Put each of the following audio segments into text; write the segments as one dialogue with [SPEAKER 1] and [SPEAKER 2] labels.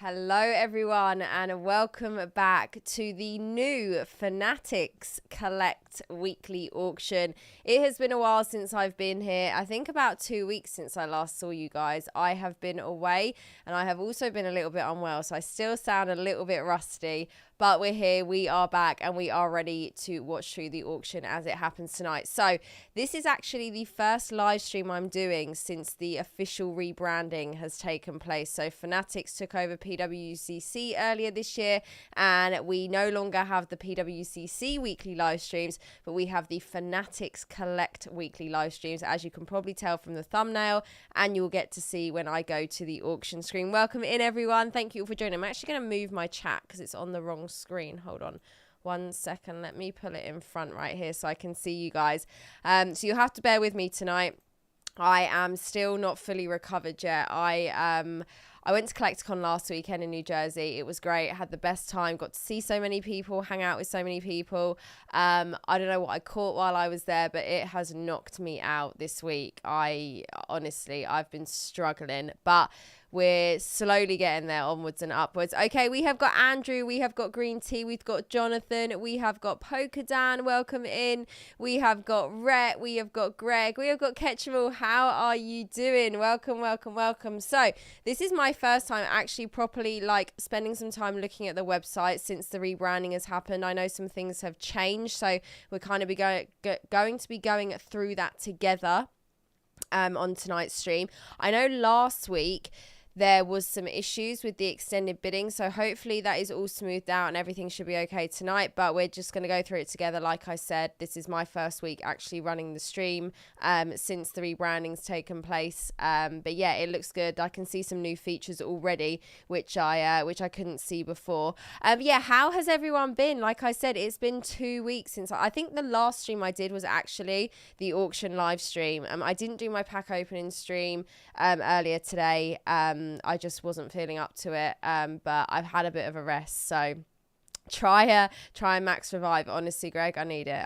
[SPEAKER 1] Hello everyone and welcome back to the new Fanatics Collect weekly auction. It has been a while since I've been here. I think about 2 weeks since I last saw you guys. I have been away and I have also been a little bit unwell, so I still sound a little bit rusty. But we're here, we are back, and we are ready to watch through the auction as it happens tonight. So this is actually the first live stream I'm doing since the official rebranding has taken place. So Fanatics took over PWCC earlier this year, and we no longer have the PWCC weekly live streams, but we have the Fanatics Collect weekly live streams, as you can probably tell from the thumbnail, and you'll get to see when I go to the auction screen. Welcome in, everyone. Thank you all for joining. I'm actually going to move my chat because it's on the wrong screen. Hold on 1 second. Let me pull it in front right here so I can see you guys. So you'll have to bear with me tonight. I am still not fully recovered yet. I went to CollectorCon last weekend in New Jersey. It was great. I had the best time. Got to see so many people, hang out with so many people. I don't know what I caught while I was there, but it has knocked me out this week. I've been struggling, but we're slowly getting there, onwards and upwards. Okay, we have got Andrew, we have got Green Tea, we've got Jonathan, we have got Polkadan, welcome in. We have got Rhett, we have got Greg, we have got Ketchumall. How are you doing? Welcome, welcome, welcome. So this is my first time actually properly spending some time looking at the website since the rebranding has happened. I know some things have changed, so we're kind of going to be going through that together on tonight's stream. I know last week there was some issues with the extended bidding, so hopefully that is all smoothed out and everything should be okay tonight, but we're just going to go through it together. Like I said, this is my first week actually running the stream since the rebranding's taken place, but yeah, it looks good. I can see some new features already which I couldn't see before. Yeah, how has everyone been? Like I said, it's been 2 weeks since I think the last stream I did was actually the auction live stream. I didn't do my pack opening stream earlier today. I just wasn't feeling up to it, but I've had a bit of a rest, so try max revive. Honestly, Greg, I need it.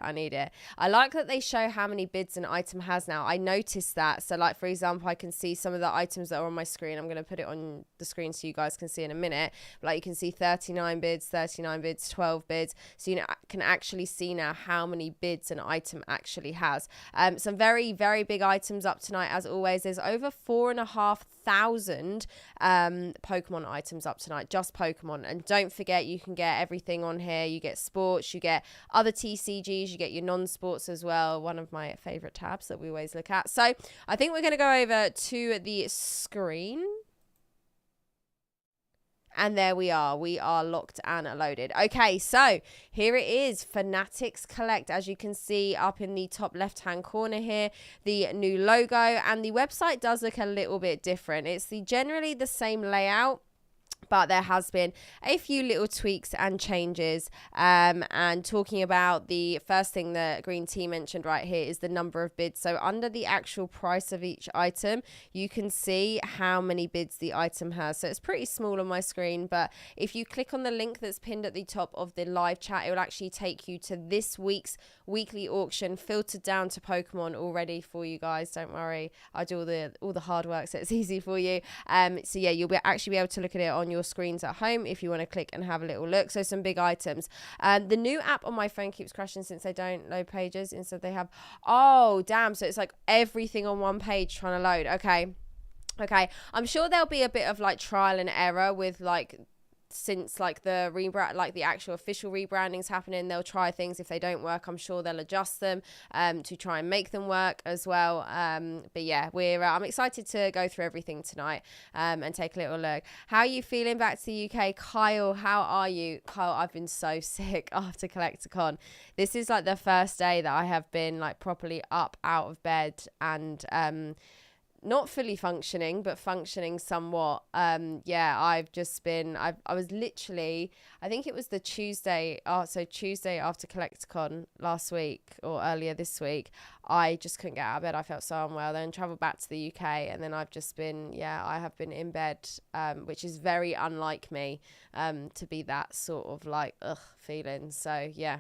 [SPEAKER 1] I like that they show how many bids an item has now. I noticed that. So like, for example, I can see some of the items that are on my screen. I'm going to put it on the screen so you guys can see in a minute. Like, you can see 39 bids, 12 bids. So you can actually see now how many bids an item actually has. Some very, very big items up tonight, as always. There's over 4,500 Pokemon items up tonight, just Pokemon. And don't forget, you can get everything on here. You get sports, you get other TCGs, you get your non-sports as well. One of my favorite tabs that we always look at. So I think we're going to go over to the screen. And there we are locked and loaded. Okay, so here it is, Fanatics Collect. As you can see up in the top left hand corner here, the new logo, and the website does look a little bit different. It's generally the same layout, but there has been a few little tweaks and changes. And talking about the first thing that Green Tea mentioned right here is the number of bids. So under the actual price of each item, you can see how many bids the item has. So it's pretty small on my screen, but if you click on the link that's pinned at the top of the live chat, it will actually take you to this week's weekly auction, filtered down to Pokemon already for you guys. Don't worry, I do all the hard work, so it's easy for you. So yeah, you'll actually be able to look at it on your screens at home if you want to click and have a little look. So some big items. The new app on my phone keeps crashing since they don't load pages. Instead they have, oh damn, so it's like everything on one page trying to load. Okay, I'm sure there'll be a bit of like trial and error with since the rebrand, the actual official rebranding's happening. They'll try things. If they don't work, I'm sure they'll adjust them to try and make them work as well. But yeah, I'm excited to go through everything tonight and take a little look. How are you feeling back to the UK? Kyle, how are you? Kyle, I've been so sick after CollectorCon. This is the first day that I have been properly up out of bed and not fully functioning, but functioning somewhat. Yeah, I was literally, I think it was the Tuesday after CollectorCon last week or earlier this week, I just couldn't get out of bed. I felt so unwell, then traveled back to the UK, and then I've just been, I have been in bed, which is very unlike me, to be that sort of feeling. So yeah.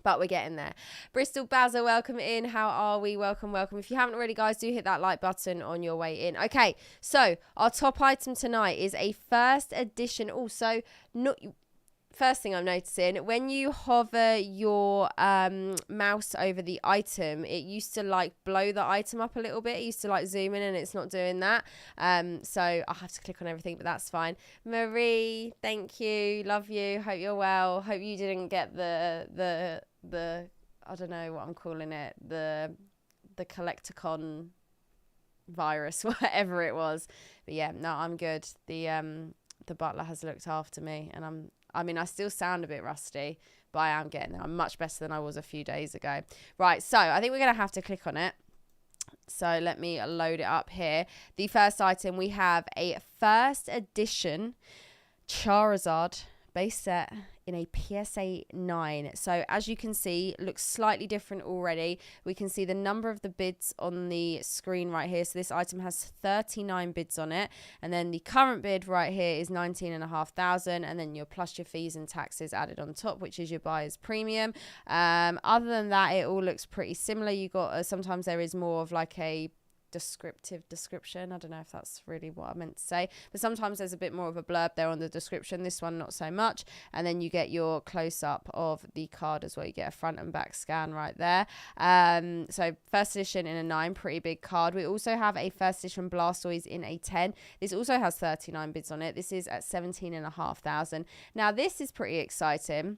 [SPEAKER 1] But we're getting there. Bristol Bazza, welcome in. How are we? Welcome. If you haven't already, guys, do hit that like button on your way in. Okay, so our top item tonight is a first edition. Also, first thing I'm noticing, when you hover your mouse over the item, it used to like blow the item up a little bit. It used to like zoom in, and it's not doing that. So I'll have to click on everything, but that's fine. Marie, thank you. Love you. Hope you're well. Hope you didn't get the I don't know what I'm calling it, the Collecticon virus, whatever it was. But yeah, no, I'm good. The butler has looked after me, and I still sound a bit rusty, but I am getting there. I'm much better than I was a few days ago. Right, so I think we're going to have to click on it. So let me load it up here. The first item, we have a first edition Charizard base set in a PSA 9. So as you can see, it looks slightly different already. We can see the number of the bids on the screen right here. So this item has 39 bids on it, and then the current bid right here is 19,500, and then plus your fees and taxes added on top, which is your buyer's premium. Other than that, it all looks pretty similar. You got sometimes there is more of like a description. I don't know if that's really what I meant to say, but sometimes there's a bit more of a blurb there on the description. This one not so much. And then you get your close-up of the card as well. You get a front and back scan right there. So first edition in a 9, pretty big card. We also have a first edition Blastoise in a 10. This also has 39 bids on it. This is at 17,500. Now this is pretty exciting.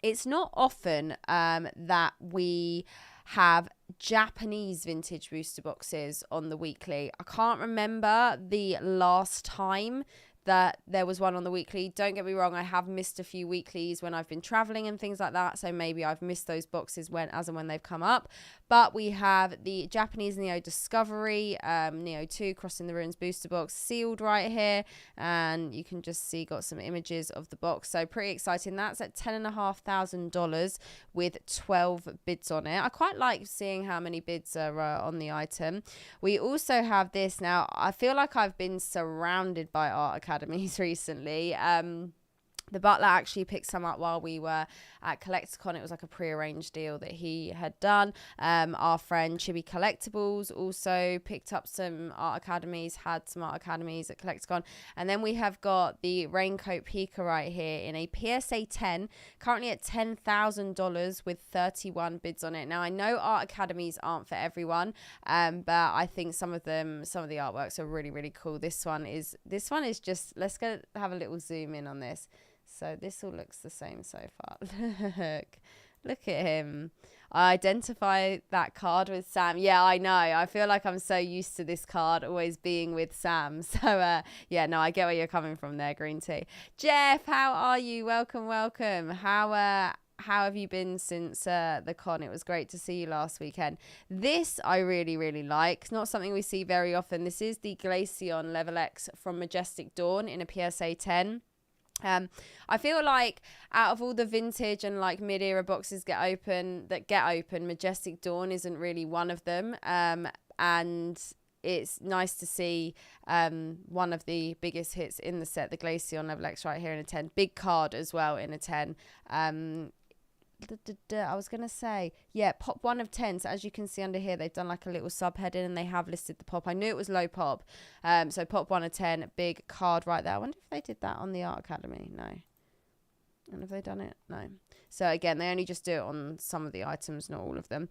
[SPEAKER 1] It's not often that we have Japanese vintage booster boxes on the weekly. I can't remember the last time that there was one on the weekly. Don't get me wrong, I have missed a few weeklies when I've been traveling and things like that, so maybe I've missed those boxes as and when they've come up. But we have the Japanese Neo Discovery Neo 2 Crossing the Ruins booster box sealed right here, and you can just see got some images of the box, so pretty exciting. That's at $10,500 with 12 bids on it. I quite like seeing how many bids are on the item. We also have this. Now I feel like I've been surrounded by art academies recently. The butler actually picked some up while we were at Collecticon. It was like a pre-arranged deal that he had done. Our friend Chibi Collectibles also picked up some art academies, had some art academies at Collecticon. And then we have got the Raincoat Pika right here in a PSA 10, currently at $10,000 with 31 bids on it. Now I know art academies aren't for everyone, but I think some of the artworks are really, really cool. This one is just, let's go have a little zoom in on this. So this all looks the same so far. Look at him. I identify that card with Sam. Yeah, I know. I feel like I'm so used to this card always being with Sam. So, yeah, no, I get where you're coming from there, Green Tea. Jeff, how are you? Welcome. How have you been since the con? It was great to see you last weekend. This I really, really like. It's not something we see very often. This is the Glaceon Level X from Majestic Dawn in a PSA 10. I feel like out of all the vintage and like mid-era boxes get open, Majestic Dawn isn't really one of them. And it's nice to see one of the biggest hits in the set, the Glaceon Level X right here in a 10. Big card as well in a 10. I was going to say, yeah, pop 1 of 10. So as you can see under here, they've done like a little subheading and they have listed the pop. I knew it was low pop. So pop 1 of 10, big card right there. I wonder if they did that on the Art Academy. No. And have they done it? No. So again, they only just do it on some of the items, not all of them.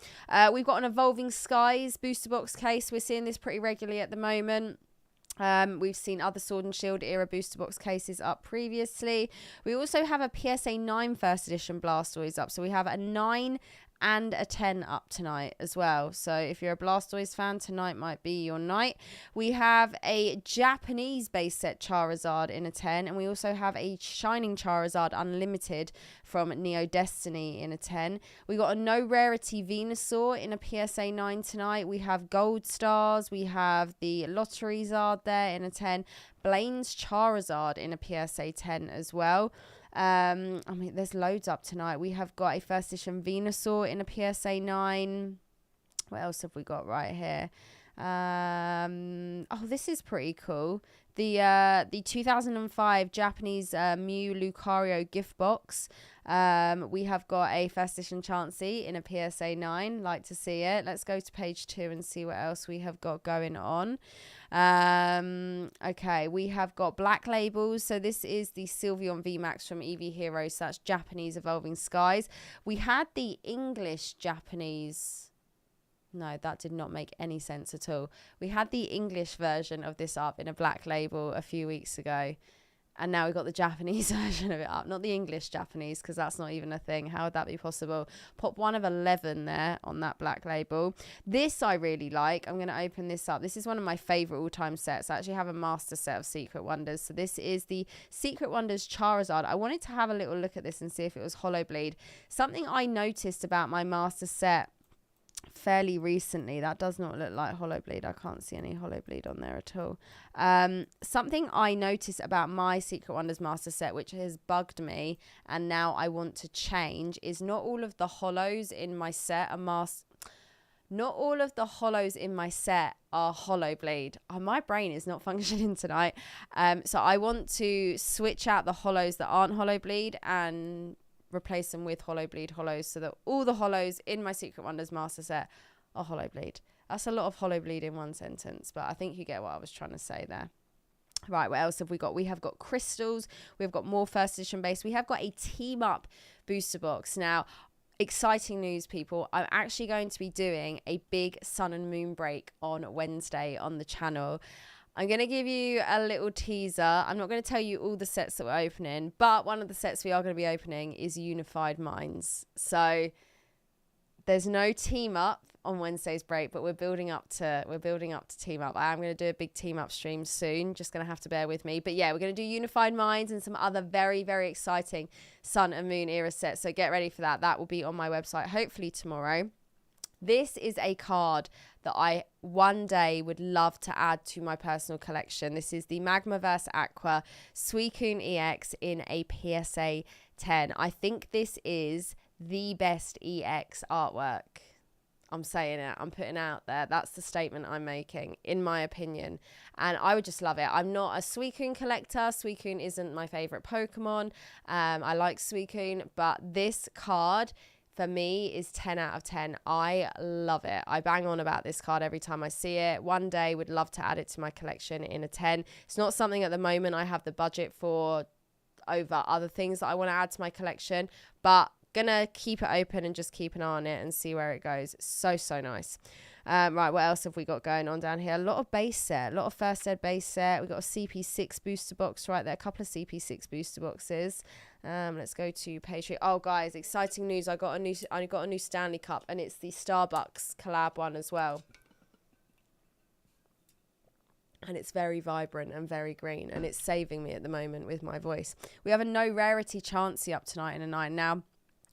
[SPEAKER 1] We've got an Evolving Skies booster box case. We're seeing this pretty regularly at the moment. We've seen other Sword and Shield era booster box cases up previously. We also have a PSA 9 first edition Blastoise up. So we have a 9 and a 10 up tonight as well. So if you're a Blastoise fan, tonight might be your night. We have a Japanese base set Charizard in a 10, and we also have a Shining Charizard Unlimited from Neo Destiny in a 10. We got a no rarity Venusaur in a PSA 9 tonight. We have Gold Stars. We have the Lottery Zard there in a 10. Blaine's Charizard in a PSA 10 as well. I mean, there's loads up tonight. We have got a first edition Venusaur in a PSA 9. What else have we got right here? Oh, this is pretty cool. the 2005 Japanese Mew Lucario gift box. We have got a first edition Chansey in a PSA 9. Like to see it. Let's go to page 2 and see what else we have got going on. Okay, we have got black labels. So this is the Sylveon VMAX from EV Heroes. So that's Japanese Evolving Skies. We had the English Japanese. No, that did not make any sense at all. We had the English version of this up in a black label a few weeks ago. And now we've got the Japanese version of it up. Not the English Japanese, because that's not even a thing. How would that be possible? Pop 1 of 11 there on that black label. This I really like. I'm going to open this up. This is one of my favourite all-time sets. I actually have a master set of Secret Wonders. So this is the Secret Wonders Charizard. I wanted to have a little look at this and see if it was Holo Bleed. Something I noticed about my master set fairly recently, that does not look like Holo Bleed. I can't see any Holo Bleed on there at all. Something I noticed about my Secret Wonders master set, which has bugged me and now I want to change, is not all of the holos in my set are not all of the holos in my set are Holo Bleed. My brain is not functioning tonight. So I want to switch out the holos that aren't Holo Bleed and replace them with Holo Bleed holos, so that all the holos in my Secret Wonders master set are Holo Bleed. That's a lot of Holo Bleed in one sentence, but I think you get what I was trying to say there. Right, what else have we got? We have got crystals. We've got more first edition base. We have got a team up booster box. Now, exciting news, people. I'm actually going to be doing a big sun and moon break on Wednesday on the channel. I'm going to give you a little teaser. I'm not going to tell you all the sets that we're opening, but one of the sets we are going to be opening is Unified Minds. So there's no team up on Wednesday's break, but we're building up to team up. I am going to do a big team up stream soon. Just going to have to bear with me. But yeah, we're going to do Unified Minds and some other very, very exciting Sun and Moon era sets. So get ready for that. That will be on my website hopefully tomorrow. This is a card that I one day would love to add to my personal collection. This is the Magmaverse Aqua Suicune EX in a PSA 10. I think this is the best EX artwork. I'm saying it. I'm putting it out there. That's the statement I'm making, in my opinion. And I would just love it. I'm not a Suicune collector. Suicune isn't my favourite Pokemon. I like Suicune, but this card for me is 10 out of 10. I love it. I bang on about this card every time I see it. One day would love to add it to my collection in a 10. It's not something at the moment I have the budget for over other things that I want to add to my collection, but gonna keep it open and just keep an eye on it and see where it goes. So nice. Right, what else have we got going on down here? A lot of base set, a lot of first ed base set. We've got a CP6 booster box right there, a couple of CP6 booster boxes. Let's go to page 3. Oh guys, exciting news. I got a new Stanley Cup, and it's the Starbucks collab one as well. And it's very vibrant and very green, and it's saving me at the moment with my voice. We have a no rarity Chansey up tonight in a 9. Now,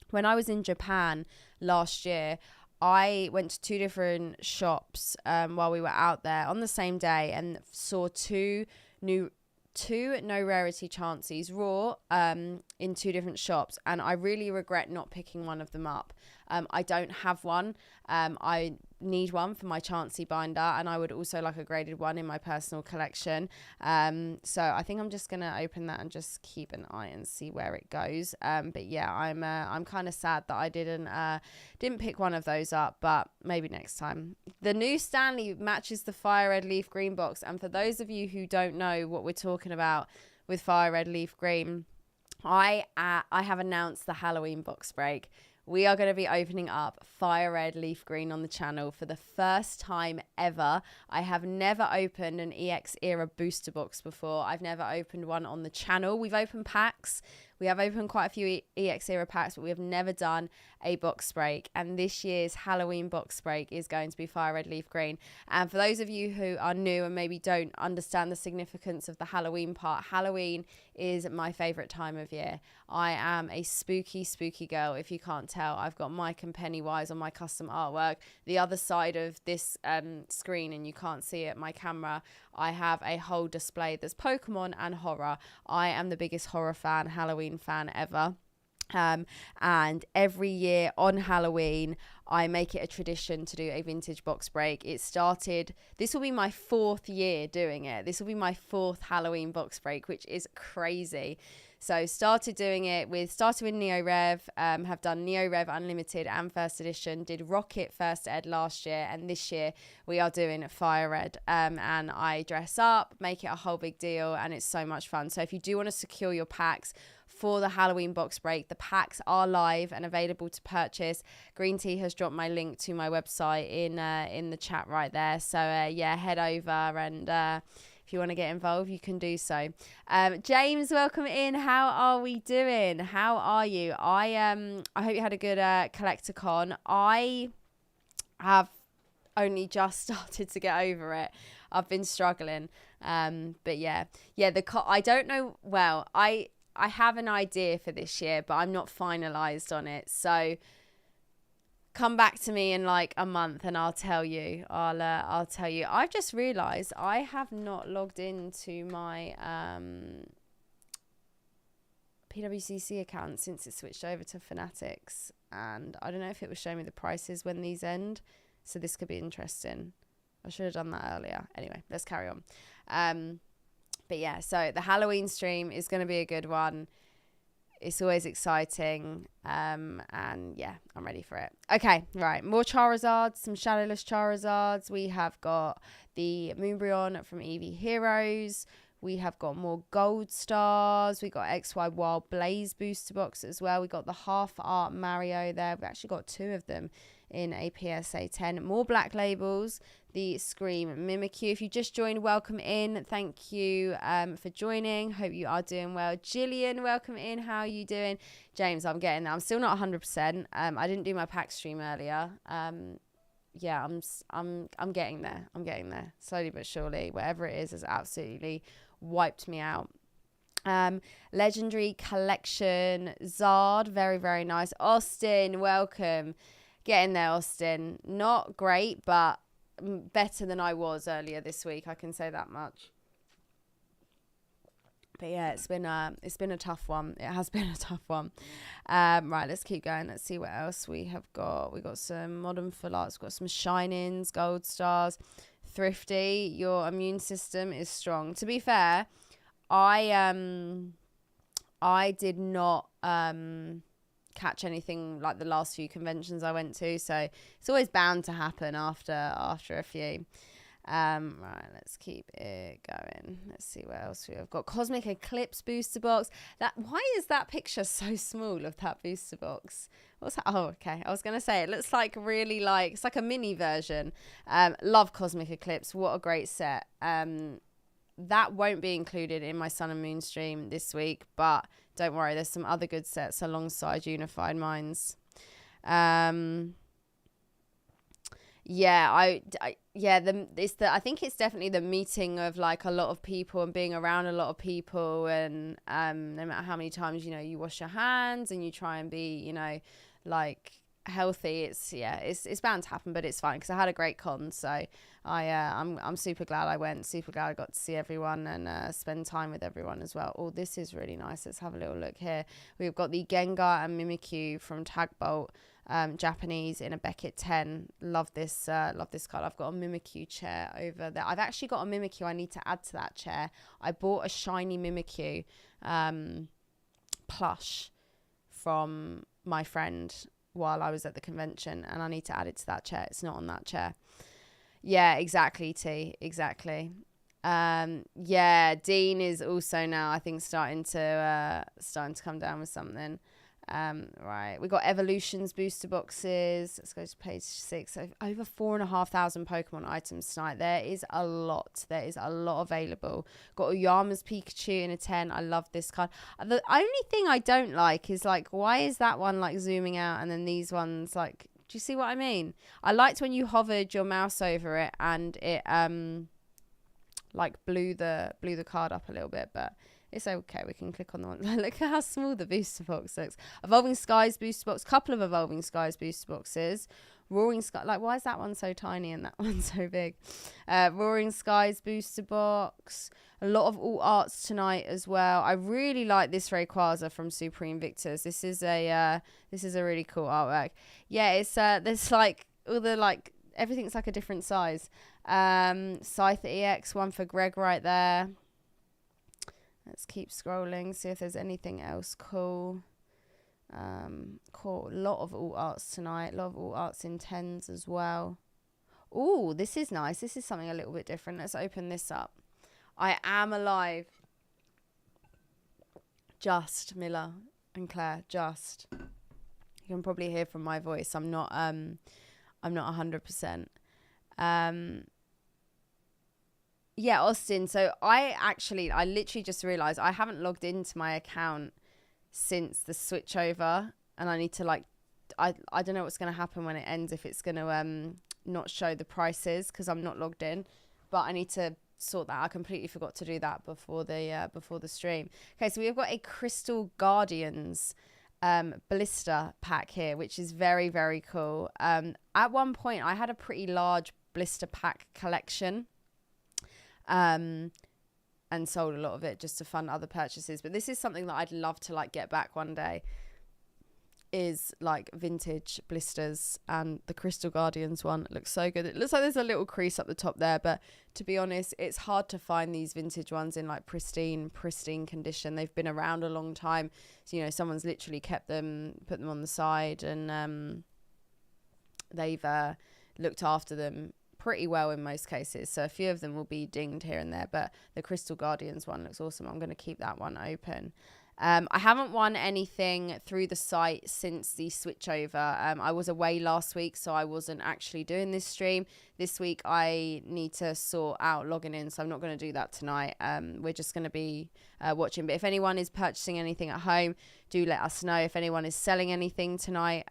[SPEAKER 1] when I was in Japan last year, I went to 2 different shops while we were out there on the same day and saw two no rarity Chanseys raw in 2 different shops, and I really regret not picking one of them up. I don't have one. I need one for my Chansey binder, and I would also like a graded one in my personal collection. So I think I'm just gonna open that and just keep an eye and see where it goes. But yeah, I'm kind of sad that I didn't pick one of those up, but maybe next time. The new Stanley matches the Fire Red Leaf Green box, and for those of you who don't know what we're talking about with Fire Red Leaf Green, I have announced the Halloween box break. We are going to be opening up Fire Red Leaf Green on the channel for the first time ever. I have never opened an EX era booster box before. I've never opened one on the channel. We've opened packs. We have opened quite a few EX era packs, but we have never done a box break. And this year's Halloween box break is going to be Fire Red Leaf Green. And for those of you who are new and maybe don't understand the significance of the Halloween part, Halloween is my favorite time of year. I am a spooky girl, if you can't tell. I've got Mike and Pennywise on my custom artwork. The other side of this screen, and you can't see it, my camera, I have a whole display that's Pokemon and horror. I am the biggest horror fan, Halloween fan ever. And every year on Halloween, I make it a tradition to do a vintage box break. This will be my 4th year doing it. This will be my 4th Halloween box break, which is crazy. So started with Neo Rev, have done Neo Rev Unlimited and First Edition, did Rocket First Ed last year, and this year we are doing Fire Red. And I dress up, make it a whole big deal, and it's so much fun. So if you do want to secure your packs for the Halloween box break, the packs are live and available to purchase. Green Tea has dropped my link to my website in the chat right there. So head over, and if you want to get involved, you can do so. James, welcome in. How are we doing? How are you? I hope you had a good CollectorCon. I have only just started to get over it. I've been struggling. But I don't know. Well, I have an idea for this year, but I'm not finalized on it. So come back to me in like a month and I'll tell you. I'll tell you. I've just realized I have not logged into my PWCC account since it switched over to Fanatics, and I don't know if it was showing me the prices when these end, so this could be interesting. I should have done that earlier. Anyway, let's carry on. But yeah, so the Halloween stream is going to be a good one. It's always exciting. And yeah, I'm ready for it. Okay, right. More Charizards, some Shadowless Charizards. We have got the Moonbryon from EV Heroes. We have got more Gold Stars. We got XY Wild Blaze booster box as well. We got the Half Art Mario there. We've actually got 2 of them in a PSA 10. More Black Labels. The Scream Mimikyu. If you just joined, welcome in. Thank you for joining. Hope you are doing well. Jillian, welcome in. How are you doing? James, I'm getting there. I'm still not 100%. I didn't do my pack stream earlier. Yeah, I'm getting there. I'm getting there slowly but surely. Whatever it is has absolutely wiped me out. Legendary Collection Zard, very, very nice. Austin, welcome. Getting there, Austin. Not great, but better than I was earlier this week. I can say that much. But yeah, it's been a tough one. It has been a tough one. Right, let's keep going. Let's see what else we have got. We got some Modern Full Arts. We've got some Shinings, Gold Stars. Thrifty, your immune system is strong. To be fair, I did not catch anything like the last few conventions I went to, so it's always bound to happen after a few. Right, let's keep it going. Let's see what else we have got. Cosmic Eclipse booster box. Why is that picture so small of that booster box? What's that? Oh, okay. I was gonna say it looks like really like it's like a mini version. Love Cosmic Eclipse. What a great set. That won't be included in my Sun and Moon stream this week, but don't worry, there's some other good sets alongside Unified Minds. I think it's definitely the meeting of like a lot of people and being around a lot of people, and no matter how many times you wash your hands and you try and be like healthy, it's bound to happen, but it's fine because I had a great con, so I'm super glad I went, super glad I got to see everyone and spend time with everyone as well. Oh, this is really nice. Let's have a little look here. We've got the Gengar and Mimikyu from Tagbolt, Japanese in a Beckett 10. Love this card. I've got a Mimikyu chair over there. I've actually got a Mimikyu I need to add to that chair. I bought a shiny Mimikyu plush from my friend while I was at the convention, and I need to add it to that chair. It's not on that chair. Yeah, exactly, T. Exactly. Dean is also now, I think, starting to come down with something. Right, we got Evolutions booster boxes. Let's go to page 6. So over 4,500 Pokemon items tonight. There is a lot available. Got Oyama's Pikachu in a 10. I love this card. The only thing I don't like is like, why is that one like zooming out and then these ones like, do you see what I mean? I liked when you hovered your mouse over it and it like blew the card up a little bit, but it's okay. We can click on the one. Look at how small the booster box looks. Evolving Skies booster box. Couple of Evolving Skies booster boxes. Roaring Sky, like, why is that one so tiny and that one so big? Roaring Skies booster box. A lot of alt arts tonight as well. I really like this Rayquaza from Supreme Victors. This is a really cool artwork. Yeah, it's there's like all the like everything's like a different size. Scyther EX, one for Greg right there. Let's keep scrolling, see if there's anything else cool. Cool. A lot of alt arts tonight. A lot of alt arts in 10s as well. Oh, this is nice. This is something a little bit different. Let's open this up. I Am Alive. Just Miller and Claire. Just. You can probably hear from my voice. I'm not 100%. Yeah, Austin. So I literally just realized I haven't logged into my account since the switch over, and I need to like, I don't know what's going to happen when it ends, if it's going to not show the prices because I'm not logged in, but I need to sort that. I completely forgot to do that before the stream. Okay, so we've got a Crystal Guardians blister pack here, which is very, very cool. At one point I had a pretty large blister pack collection, and sold a lot of it just to fund other purchases, but this is something that I'd love to like get back one day, is like vintage blisters. And the Crystal Guardians one looks so good. It looks like there's a little crease up the top there, but to be honest, it's hard to find these vintage ones in like pristine condition. They've been around a long time, so you know, someone's literally kept them, put them on the side, and they've looked after them pretty well in most cases. So a few of them will be dinged here and there, but the Crystal Guardians one looks awesome. I'm going to keep that one open. I haven't won anything through the site since the switch over. I was away last week, so I wasn't actually doing this stream. This week I need to sort out logging in, so I'm not going to do that tonight. We're just going to be watching. But if anyone is purchasing anything at home, do let us know. If anyone is selling anything tonight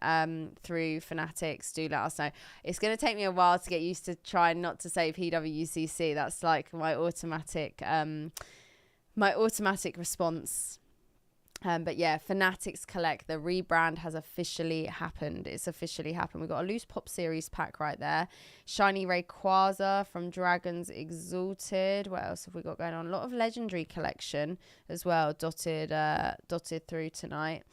[SPEAKER 1] through Fanatics, do let us know. It's going to take me a while to get used to trying not to say PWCC. That's like my automatic response. But yeah, Fanatics Collect, the rebrand has officially happened. It's officially happened. We've got a loose pop series pack right there. Shiny Rayquaza from Dragons Exalted. What else have we got going on? A lot of legendary collection as well, dotted through tonight.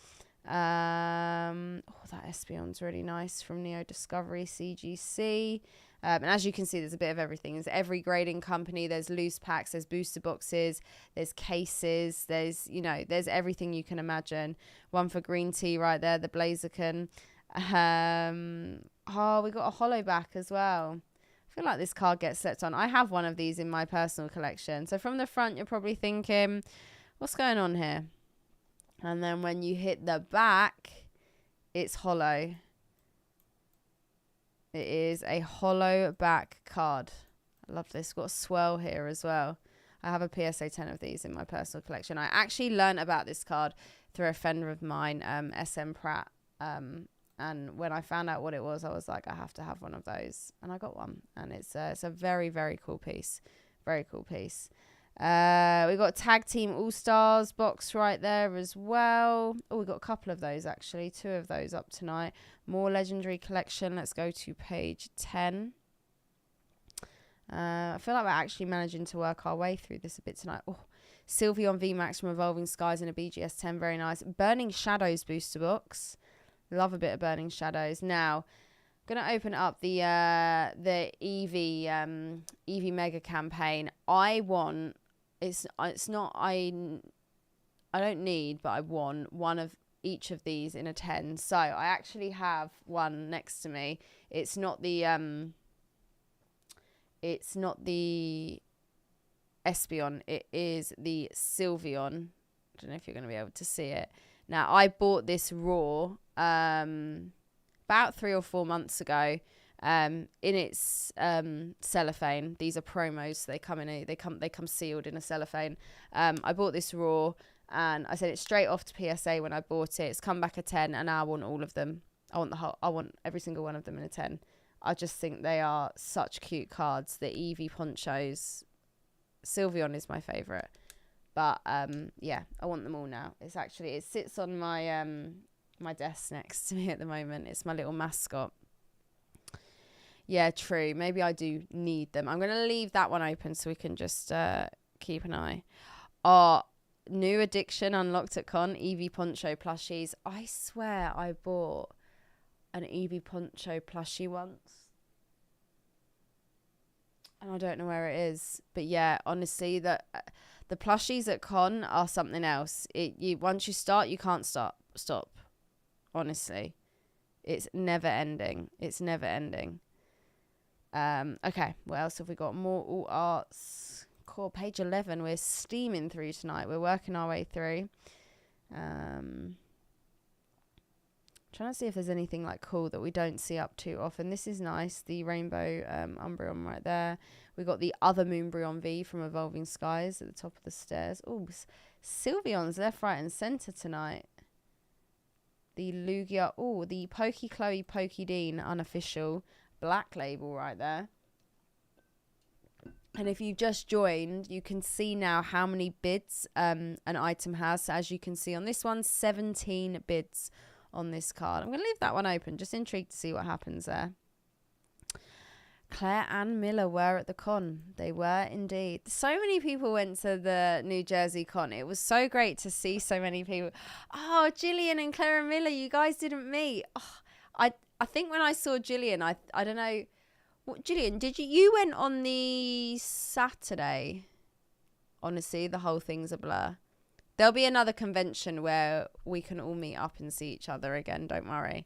[SPEAKER 1] That Espeon's really nice from Neo Discovery CGC. And as you can see, there's a bit of everything. There's every grading company. There's loose packs. There's booster boxes. There's cases. There's everything you can imagine. One for green tea right there, the Blaziken. We got a holo back as well. I feel like this card gets slept on. I have one of these in my personal collection. So from the front, you're probably thinking, what's going on here? And then when you hit the back, it's holo. It is a hollow back card. I love this. Got a swirl here as well. I have a PSA 10 of these in my personal collection. I actually learned about this card through a friend of mine, SM Pratt. And when I found out what it was, I was like, I have to have one of those. And I got one. And it's a very, very cool piece. Very cool piece. We got Tag Team All-Stars box right there as well. Oh, we got a couple of those actually. 2 of those up tonight. More legendary collection. Let's go to page 10. I feel like we're actually managing to work our way through this a bit tonight. Oh, Sylveon VMAX from Evolving Skies in a BGS 10. Very nice. Burning Shadows booster box. Love a bit of Burning Shadows. Now, I'm going to open up the Eevee Mega campaign. I want... It's not... I don't need, but I want one of each of these in a 10. So I actually have one next to me. It's not the Espeon. It is the Sylveon. I don't know if you're going to be able to see it. Now, I bought this raw about 3 or 4 months ago in its cellophane. These are promos. So they come sealed in a cellophane. I bought this raw. And I sent it straight off to PSA when I bought it. It's come back a 10, and now I want all of them. I want every single one of them in a 10. I just think they are such cute cards. The Eevee ponchos. Sylveon is my favourite. But yeah, I want them all now. It sits on my my desk next to me at the moment. It's my little mascot. Yeah, true. Maybe I do need them. I'm going to leave that one open so we can just keep an eye. Our new addiction unlocked at con, Evie Poncho plushies. I swear I bought an Evie Poncho plushie once. And I don't know where it is. But yeah, honestly, the plushies at con are something else. Once you start, you can't stop. Honestly. It's never ending. Okay, what else have we got? More All Arts. Core page 11. We're steaming through tonight. We're working our way through. Trying to see if there's anything like cool that we don't see up too often. This is nice. The rainbow Umbreon right there. We got the other Moonbreon V from Evolving Skies at the top of the stairs. Oh, Sylveon's left, right, and centre tonight. The Lugia. Oh, the Pokey Chloe Pokey Dean unofficial black label right there. And if you've just joined, you can see now how many bids an item has. So as you can see on this one, 17 bids on this card. I'm going to leave that one open. Just intrigued to see what happens there. Claire and Miller were at the con. They were indeed. So many people went to the New Jersey con. It was so great to see so many people. Oh, Gillian and Claire and Miller, you guys didn't meet. Oh, I think when I saw Gillian, I don't know. What, Gillian, you went on the Saturday? Honestly, the whole thing's a blur. There'll be another convention where we can all meet up and see each other again. Don't worry.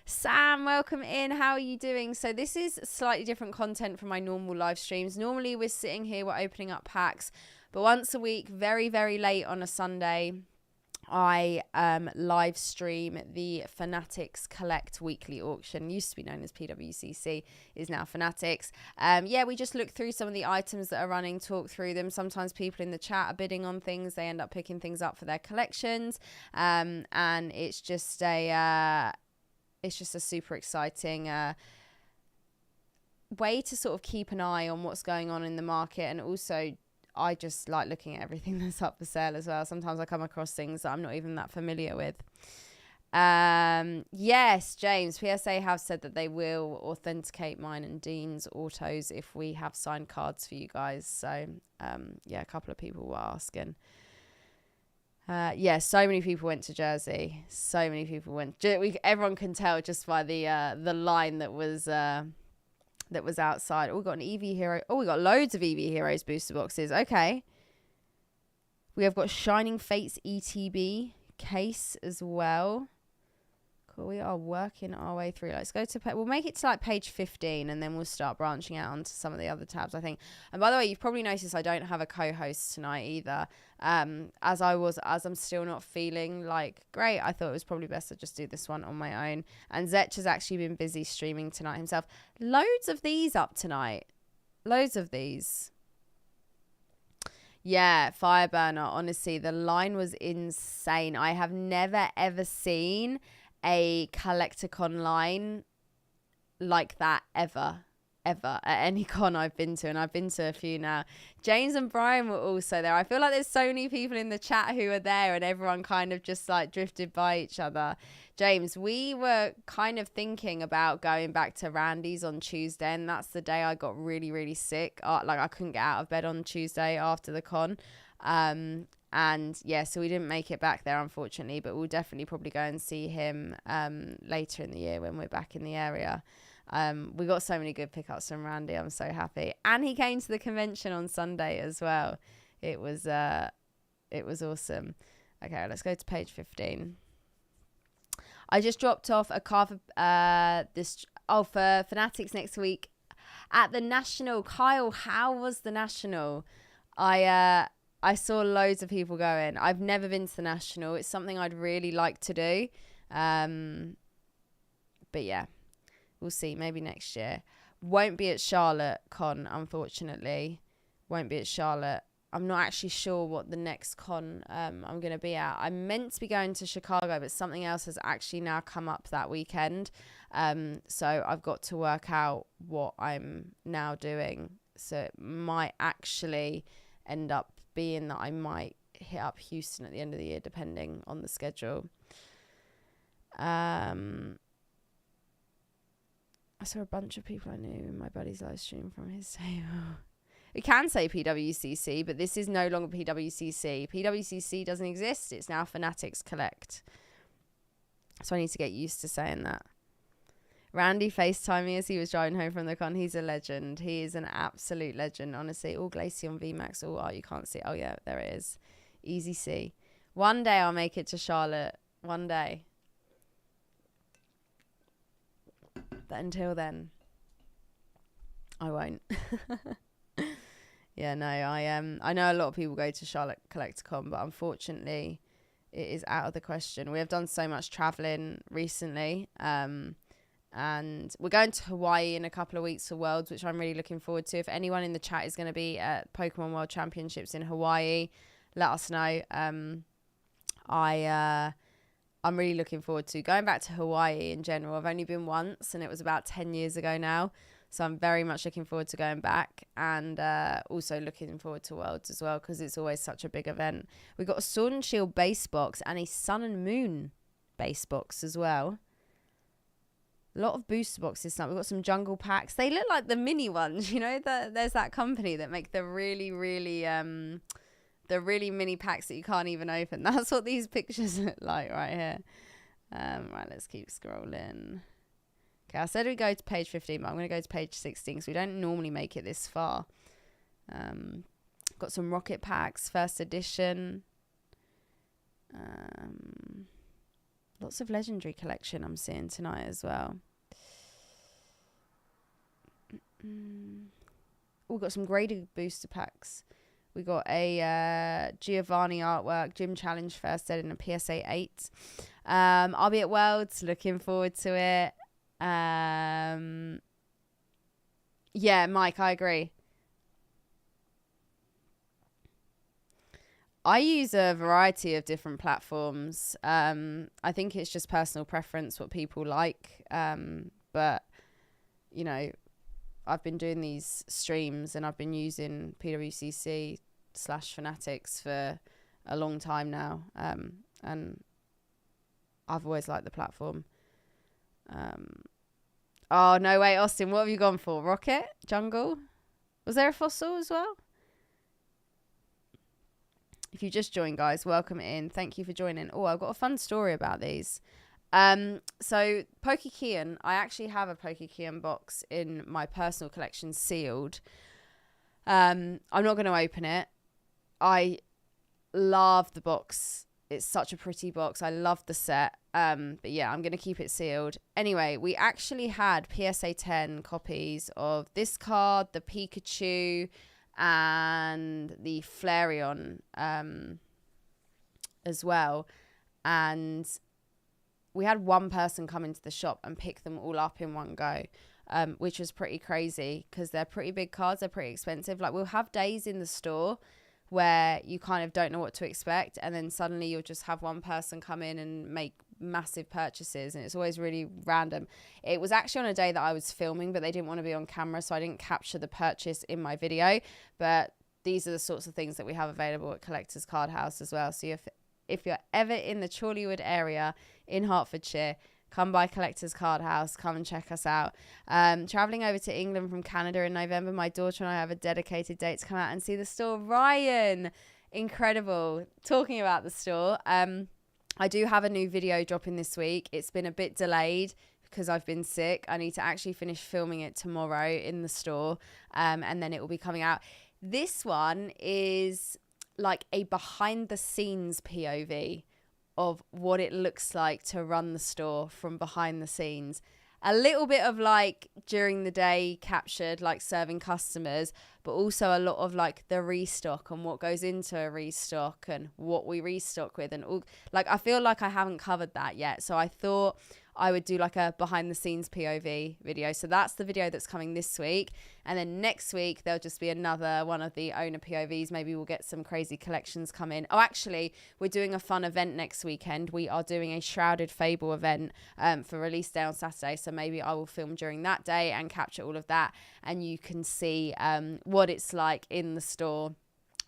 [SPEAKER 1] Sam, welcome in. How are you doing? So this is slightly different content from my normal live streams. Normally we're sitting here, we're opening up packs. But once a week, very, very late on a Sunday, I live stream the Fanatics Collect weekly auction. Used to be known as PWCC, is now Fanatics. Yeah, we just look through some of the items that are running, talk through them. Sometimes people in the chat are bidding on things. They end up picking things up for their collections. And it's just a super exciting way to sort of keep an eye on what's going on in the market. And also, I just like looking at everything that's up for sale as well. Sometimes I come across things that I'm not even that familiar with. Yes, James, PSA have said that they will authenticate mine and Dean's autos if we have signed cards for you guys. So, yeah, a couple of people were asking. Yeah, so many people went to Jersey. So many people went. Everyone can tell just by the line that was outside. Oh, we got an Eevee Hero. Oh, we got loads of Eevee Heroes booster boxes. Okay. We have got Shining Fates ETB case as well. Cool. We are working our way through. Let's go to... We'll make it to like page 15 and then we'll start branching out onto some of the other tabs, I think. And by the way, you've probably noticed I don't have a co-host tonight either. As I'm still not feeling like great, I thought it was probably best to just do this one on my own. And Zetch has actually been busy streaming tonight himself. Loads of these up tonight. Loads of these. Yeah, Fireburner. Honestly, the line was insane. I have never ever seen a Collecticon line like that ever at any con I've been to, and I've been to a few now. James and Brian were also there. I feel like there's so many people in the chat who are there and everyone kind of just like drifted by each other. James, we were kind of thinking about going back to Randy's on Tuesday, and that's the day I got really, really sick. Like I couldn't get out of bed on Tuesday after the con. And yeah, so we didn't make it back there, unfortunately, but we'll definitely probably go and see him later in the year when we're back in the area. We got so many good pickups from Randy. I'm so happy. And he came to the convention on Sunday as well. It was awesome. Okay, let's go to page 15. I just dropped off a car for for Fanatics next week at the National. Kyle, how was the National? I saw loads of people going. I've never been to the National. It's something I'd really like to do. But yeah, we'll see. Maybe next year. Won't be at Charlotte Con, unfortunately. Won't be at Charlotte. I'm not actually sure what the next con I'm going to be at. I'm meant to be going to Chicago, but something else has actually now come up that weekend. So I've got to work out what I'm now doing. So it might actually end up being that I might hit up Houston at the end of the year, depending on the schedule. I saw a bunch of people I knew in my buddy's live stream from his table. We can say PWCC, but this is no longer PWCC. PWCC doesn't exist. It's now Fanatics Collect. So I need to get used to saying that. Randy FaceTimed me as he was driving home from the con. He's a legend. He is an absolute legend, honestly. All Glacion VMAX. Oh, you can't see it. Oh, yeah, there it is. Easy C. One day I'll make it to Charlotte. One day. But until then, I won't. Yeah, no, I know a lot of people go to Charlotte Collecticon, but unfortunately it is out of the question. We have done so much traveling recently, and we're going to Hawaii in a couple of weeks for Worlds, which I'm really looking forward to. If anyone in the chat is going to be at Pokemon World Championships in Hawaii, let us know. I'm really looking forward to going back to Hawaii in general. I've only been once, and it was about 10 years ago now. So I'm very much looking forward to going back, and also looking forward to Worlds as well, because it's always such a big event. We got a Sword and Shield base box and a Sun and Moon base box as well. A lot of booster boxes. We've got some jungle packs. They look like the mini ones, you know. There's that company that make the really mini packs that you can't even open. That's what these pictures look like right here. Right, let's keep scrolling. Okay, I said we go to page 15, but I'm going to go to page 16 because we don't normally make it this far. Got some rocket packs, first edition. Lots of legendary collection I'm seeing tonight as well. We've got some graded booster packs. We got a Giovanni artwork, Gym Challenge first ed in a PSA 8. I'll be at Worlds, looking forward to it. Yeah, Mike, I agree. I use a variety of different platforms. I think it's just personal preference, what people like. But, you know, I've been doing these streams and I've been using PWCC/Fanatics for a long time now. And I've always liked the platform. Oh, no, wait, Austin, what have you gone for? Rocket? Jungle? Was there a fossil as well? If you just joined, guys, welcome in. Thank you for joining. Oh, I've got a fun story about these. So Pokekeon, I actually have a Pokekeon box in my personal collection sealed. I'm not going to open it. I love the box. It's such a pretty box. I love the set. But yeah, I'm going to keep it sealed. Anyway, we actually had PSA 10 copies of this card, the Pikachu, and the Flareon as well. And we had one person come into the shop and pick them all up in one go, which was pretty crazy because they're pretty big cards. They're pretty expensive. Like, we'll have days in the store where you kind of don't know what to expect, and then suddenly you'll just have one person come in and make massive purchases, and it's always really random. It was actually on a day that I was filming, but they didn't want to be on camera, so I didn't capture the purchase in my video. But these are the sorts of things that we have available at Collectors Card House as well. So if you're ever in the Chorleywood area in Hertfordshire, come by Collectors Card House. Come and check us out. Traveling over to England from Canada in November, my daughter and I have a dedicated date to come out and see the store. Ryan, incredible. Talking about the store, I do have a new video dropping this week. It's been a bit delayed because I've been sick. I need to actually finish filming it tomorrow in the store, and then it will be coming out. This one is like a behind the scenes POV of what it looks like to run the store from behind the scenes. A little bit of like during the day captured, like serving customers, but also a lot of like the restock and what goes into a restock and what we restock with, and all. Like, I feel like I haven't covered that yet, so I thought I would do like a behind the scenes POV video. So that's the video that's coming this week, and then next week there'll just be another one of the owner POVs. Maybe we'll get some crazy collections come in. Oh, actually, we're doing a fun event next weekend. We are doing a Shrouded Fable event for release day on Saturday, so maybe I will film during that day and capture all of that, and you can see what it's like in the store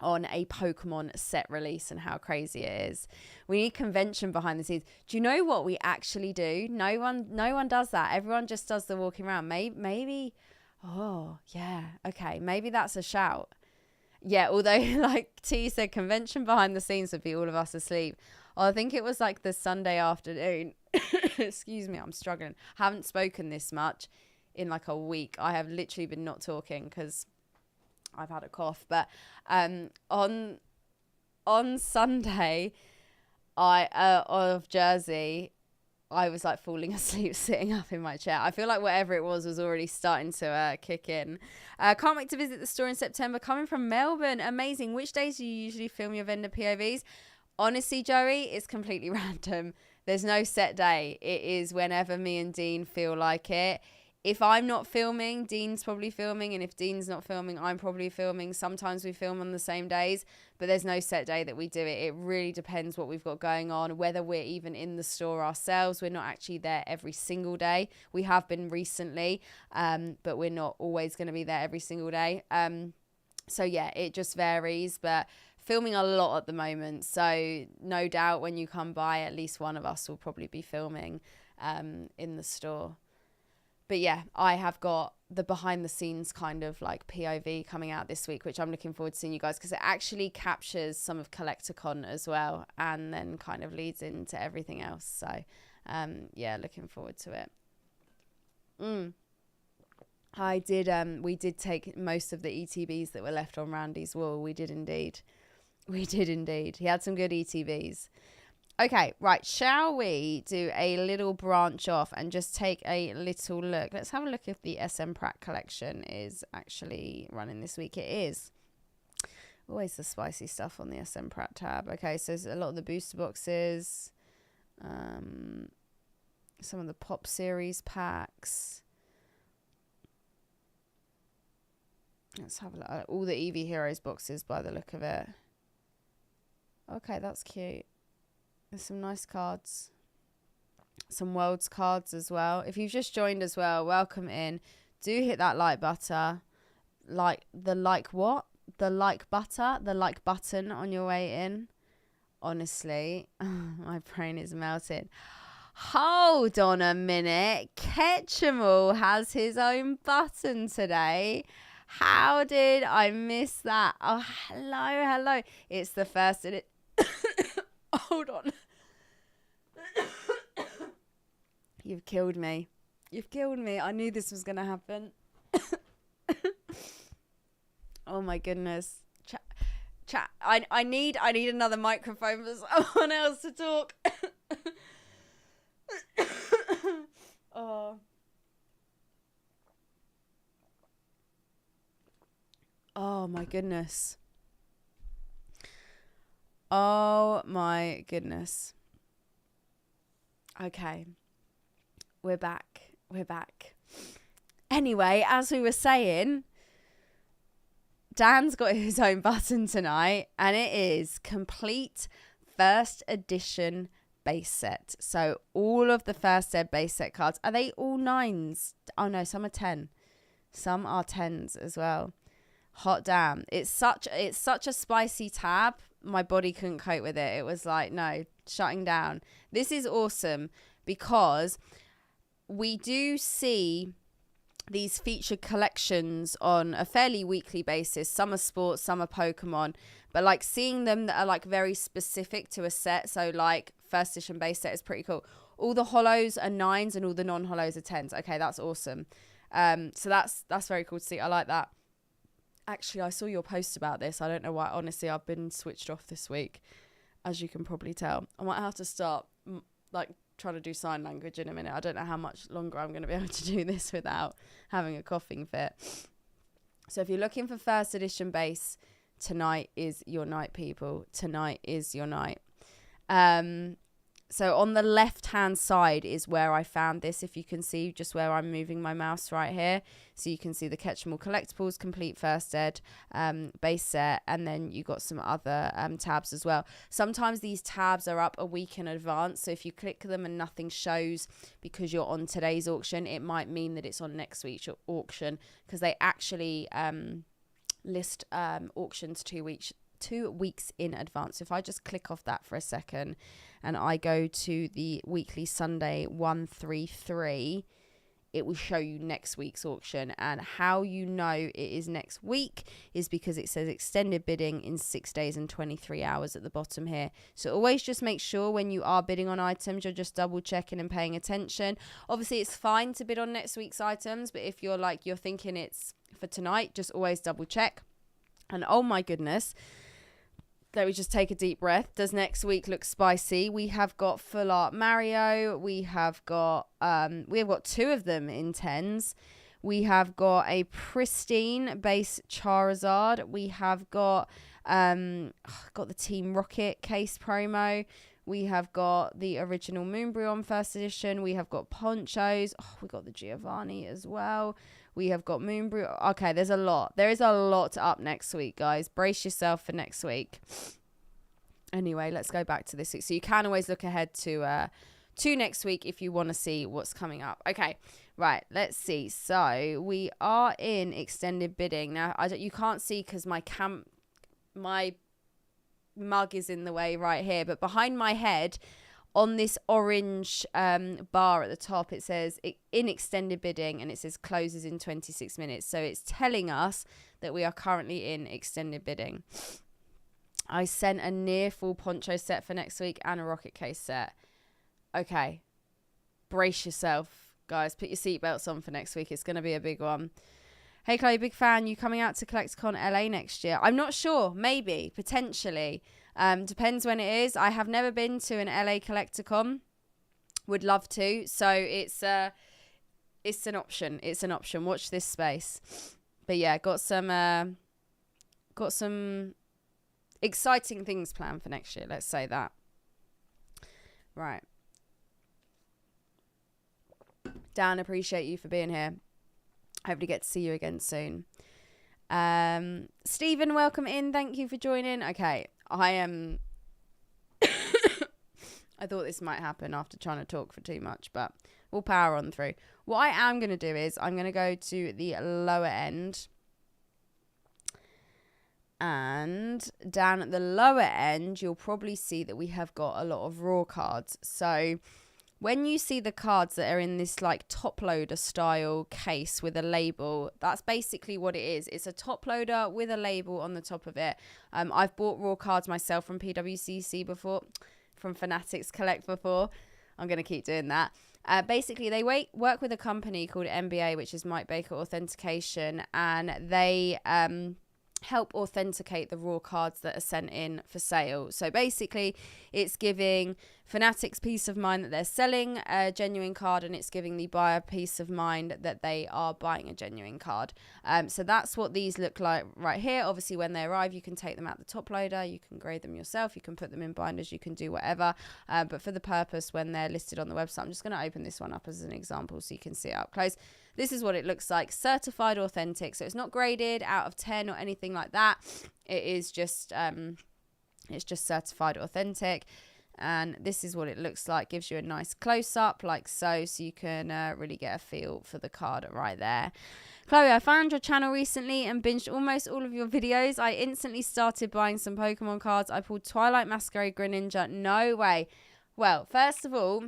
[SPEAKER 1] on a Pokemon set release and how crazy it is. We need convention behind the scenes. Do you know what we actually do? No one does that. Everyone just does the walking around. Maybe oh yeah, okay, maybe that's a shout. Yeah, although like T said, convention behind the scenes would be all of us asleep. Oh, I think it was like the Sunday afternoon. Excuse me, I'm struggling. Haven't spoken this much in like a week. I have literally been not talking because I've had a cough. But on Sunday, of Jersey, I was like falling asleep sitting up in my chair. I feel like whatever it was already starting to kick in. Can't wait to visit the store in September. Coming from Melbourne. Amazing. Which days do you usually film your vendor POVs? Honestly, Joey, it's completely random. There's no set day. It is whenever me and Dean feel like it. If I'm not filming, Dean's probably filming. And if Dean's not filming, I'm probably filming. Sometimes we film on the same days, but there's no set day that we do it. It really depends what we've got going on, whether we're even in the store ourselves. We're not actually there every single day. We have been recently, but we're not always going to be there every single day. So yeah, it just varies, but filming a lot at the moment. So no doubt when you come by, at least one of us will probably be filming in the store. But yeah, I have got the behind the scenes kind of like POV coming out this week, which I'm looking forward to seeing you guys, because it actually captures some of CollectorCon as well, and then kind of leads into everything else. So yeah, looking forward to it. I did we did take most of the ETBs that were left on Randy's wall. We did indeed. He had some good ETBs. Okay, right, shall we do a little branch off and just take a little look? Let's have a look if the SM Pratt collection is actually running this week. It is. Always the spicy stuff on the SM Pratt tab. Okay, so there's a lot of the booster boxes. Some of the Pop Series packs. Let's have a look at all the Eevee Heroes boxes by the look of it. Okay, that's cute. There's some nice cards. Some Worlds cards as well. If you've just joined as well, welcome in. Do hit that like button. The like button on your way in. Honestly, my brain is melting. Hold on a minute. Ketchumall has his own button today. How did I miss that? Oh, hello. It's the first in it. Hold on. You've killed me. I knew this was going to happen. Oh my goodness. Chat. I need another microphone for someone else to talk. Oh. Oh my goodness. Okay. We're back. Anyway, as we were saying, Dan's got his own button tonight, and it is complete first edition base set. So all of the first ed base set cards, are they all 9s? Oh no, some are 10. Some are 10s as well. Hot damn. It's such a spicy tab. My body couldn't cope with it. It was like, no, shutting down. This is awesome because we do see these featured collections on a fairly weekly basis. Some are sports, some are Pokemon, but like seeing them that are like very specific to a set. So like first edition base set is pretty cool. All the holos are 9s and all the non-holos are 10s. Okay, that's awesome. So that's very cool to see. I like that. Actually, I saw your post about this. I don't know why. Honestly, I've been switched off this week, as you can probably tell. I might have to start trying to do sign language in a minute. I don't know how much longer I'm going to be able to do this without having a coughing fit. So if you're looking for first edition base, tonight is your night, people. Tonight is your night. So on the left hand side is where I found this, if you can see, just where I'm moving my mouse right here. So you can see the Ketchumall Collectibles Complete First Ed base set, and then you got some other tabs as well. Sometimes these tabs are up a week in advance, so if you click them and nothing shows because you're on today's auction, it might mean that it's on next week's auction, because they actually list auctions 2 2 weeks in advance. If I just click off that for a second and I go to the weekly Sunday 133, it will show you next week's auction. And how you know it is next week is because it says extended bidding in 6 days and 23 hours at the bottom here. So always just make sure when you are bidding on items, you're just double checking and paying attention. Obviously, it's fine to bid on next week's items, but if you're thinking it's for tonight, just always double check. And oh my goodness, let me just take a deep breath. Does next week look spicy? We have got Full Art Mario. We have got 2 of them in 10s. We have got a pristine base Charizard. We have got the Team Rocket case promo. We have got the original Moonbreon first edition. We have got ponchos. We got the Giovanni as well. We have got Moonbrew. Okay, there's a lot. There is a lot up next week, guys. Brace yourself for next week. Anyway, let's go back to this week. So you can always look ahead to next week if you want to see what's coming up. Okay, right. Let's see. So we are in extended bidding now. You can't see because my mug is in the way right here, but behind my head, on this orange bar at the top, it says in extended bidding, and it says closes in 26 minutes. So it's telling us that we are currently in extended bidding. I sent a near full poncho set for next week and a rocket case set. Okay. Brace yourself, guys. Put your seatbelts on for next week. It's going to be a big one. Hey, Chloe, big fan. You coming out to CollectCon LA next year? I'm not sure. Maybe. Potentially. Depends when it is. I have never been to an LA CollectorCon. Would love to. So it's an option. It's an option. Watch this space. But yeah, got some exciting things planned for next year. Let's say that. Right. Dan, appreciate you for being here. Hopefully get to see you again soon. Stephen, welcome in. Thank you for joining. Okay. I thought this might happen after trying to talk for too much, but we'll power on through. What I am going to do is I'm going to go to the lower end. And down at the lower end, you'll probably see that we have got a lot of raw cards. So when you see the cards that are in this like top loader style case with a label, that's basically what it is. It's a top loader with a label on the top of it. I've bought raw cards myself from PWCC before, from Fanatics Collect before. I'm going to keep doing that. Basically, they work with a company called MBA, which is Mike Baker Authentication, and they help authenticate the raw cards that are sent in for sale. So basically, it's giving Fanatics peace of mind that they're selling a genuine card, and it's giving the buyer peace of mind that they are buying a genuine card. So that's what these look like right here. Obviously, when they arrive, you can take them out the top loader, you can grade them yourself, you can put them in binders, you can do whatever. But for the purpose, when they're listed on the website, I'm just going to open this one up as an example so you can see it up close. This is what it looks like. Certified authentic. So it's not graded out of 10 or anything like that. It is just it's just certified authentic. And this is what it looks like. Gives you a nice close up like so you can really get a feel for the card right there. Chloe, I found your channel recently and binged almost all of your videos. I instantly started buying some Pokemon cards. I pulled Twilight Masquerade Greninja. No way. Well, first of all,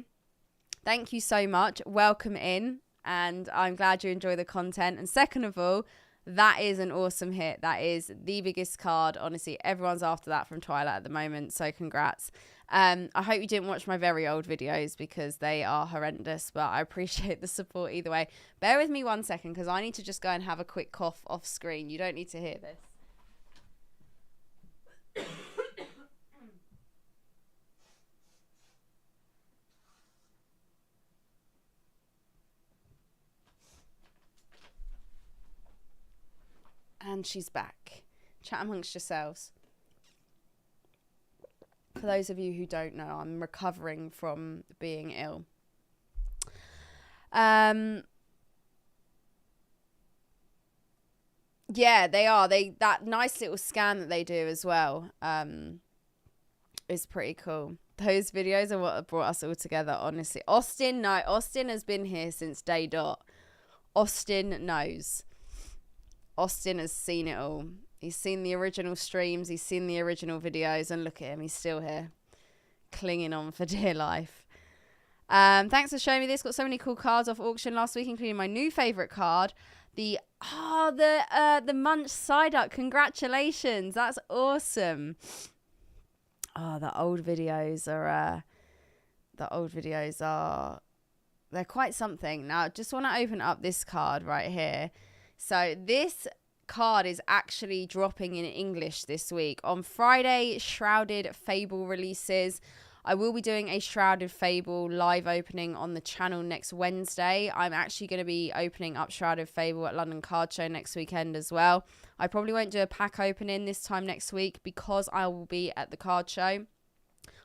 [SPEAKER 1] thank you so much. Welcome in. And I'm glad you enjoy the content. And second of all, that is an awesome hit. That is the biggest card. Honestly, everyone's after that from Twilight at the moment. So congrats. I hope you didn't watch my very old videos because they are horrendous. But I appreciate the support either way. Bear with me 1 second because I need to just go and have a quick cough off screen. You don't need to hear this. And she's back. Chat amongst yourselves. For those of you who don't know, I'm recovering from being ill. Yeah, they are. That nice little scan that they do as well is pretty cool. Those videos are what brought us all together, honestly. Austin has been here since day dot. Austin knows. Austin has seen it all. He's seen the original streams. He's seen the original videos. And look at him. He's still here, clinging on for dear life. Thanks for showing me this. Got so many cool cards off auction last week, including my new favorite card, the Munch Psyduck. Congratulations, that's awesome. The old videos are they're quite something. Now, just want to open up this card right here. So this card is actually dropping in English this week. On Friday, Shrouded Fable releases. I will be doing a Shrouded Fable live opening on the channel next Wednesday. I'm actually going to be opening up Shrouded Fable at London Card Show next weekend as well. I probably won't do a pack opening this time next week because I will be at the card show.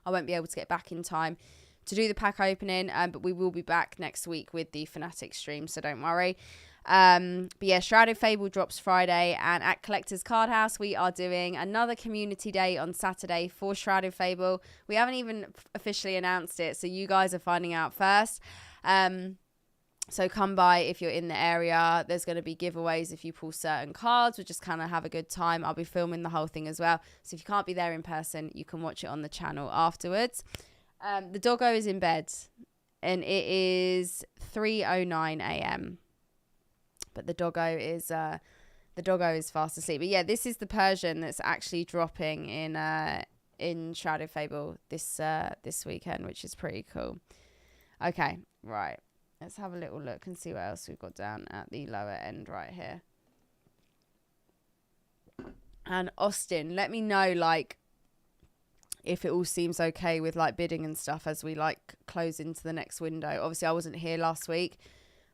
[SPEAKER 1] I won't be able to get back in time to do the pack opening, but we will be back next week with the Fanatics stream, so don't worry. But yeah, Shrouded Fable drops Friday, and at Collector's Card House we are doing another community day on Saturday for Shrouded Fable. We haven't even officially announced it, so you guys are finding out first. So come by if you're in the area. There's going to be giveaways if you pull certain cards. We'll just kind of have a good time. I'll be filming the whole thing as well, so if you can't be there in person, you can watch it on the channel afterwards. The doggo is in bed, and it is 3:09 a.m. But the doggo is fast asleep. But yeah, this is the Persian that's actually dropping in Shrouded Fable this weekend, which is pretty cool. Okay, right. Let's have a little look and see what else we've got down at the lower end right here. And Austin, let me know like if it all seems okay with like bidding and stuff as we like close into the next window. Obviously, I wasn't here last week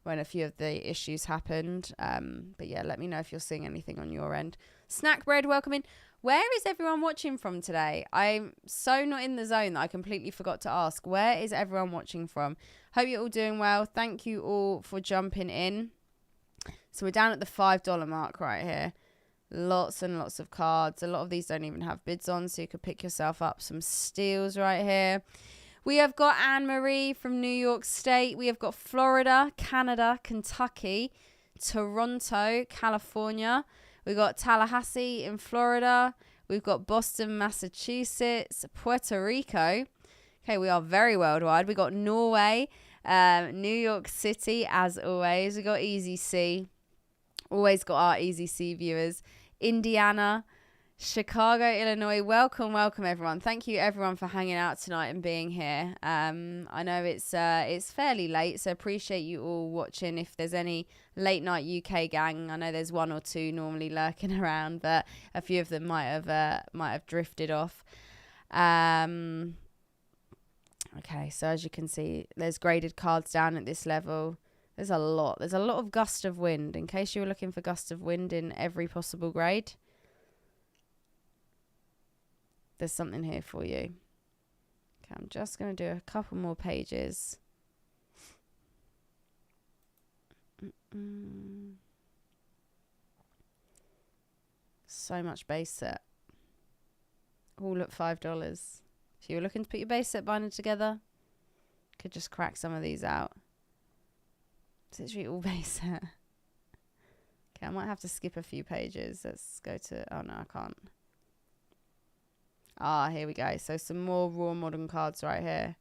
[SPEAKER 1] when a few of the issues happened. But yeah, let me know if you're seeing anything on your end. Snack Bread, welcome in. Where is everyone watching from today? I'm so not in the zone that I completely forgot to ask. Where is everyone watching from? Hope you're all doing well. Thank you all for jumping in. So we're down at the $5 mark right here. Lots and lots of cards. A lot of these don't even have bids on, so you could pick yourself up some steals right here. We have got Anne-Marie from New York State. We have got Florida, Canada, Kentucky, Toronto, California. We've got Tallahassee in Florida. We've got Boston, Massachusetts, Puerto Rico. Okay, we are very worldwide. We got Norway, New York City, as always. We got Easy C. Always got our Easy C viewers. Indiana, Chicago, Illinois. Welcome everyone. Thank you everyone for hanging out tonight and being here. I know it's fairly late, so appreciate you all watching. If there's any late night UK gang, I know there's one or two normally lurking around, but a few of them might have drifted off. Okay, so as you can see, there's graded cards down at this level. There's a lot of gust of wind, in case you were looking for gust of wind in every possible grade. There's something here for you. Okay, I'm just going to do a couple more pages. So much base set. All at $5. If you were looking to put your base set binder together, could just crack some of these out. It's literally all base set. Okay, I might have to skip a few pages. Let's go to... Oh, no, I can't. Ah, here we go. So some more raw modern cards right here.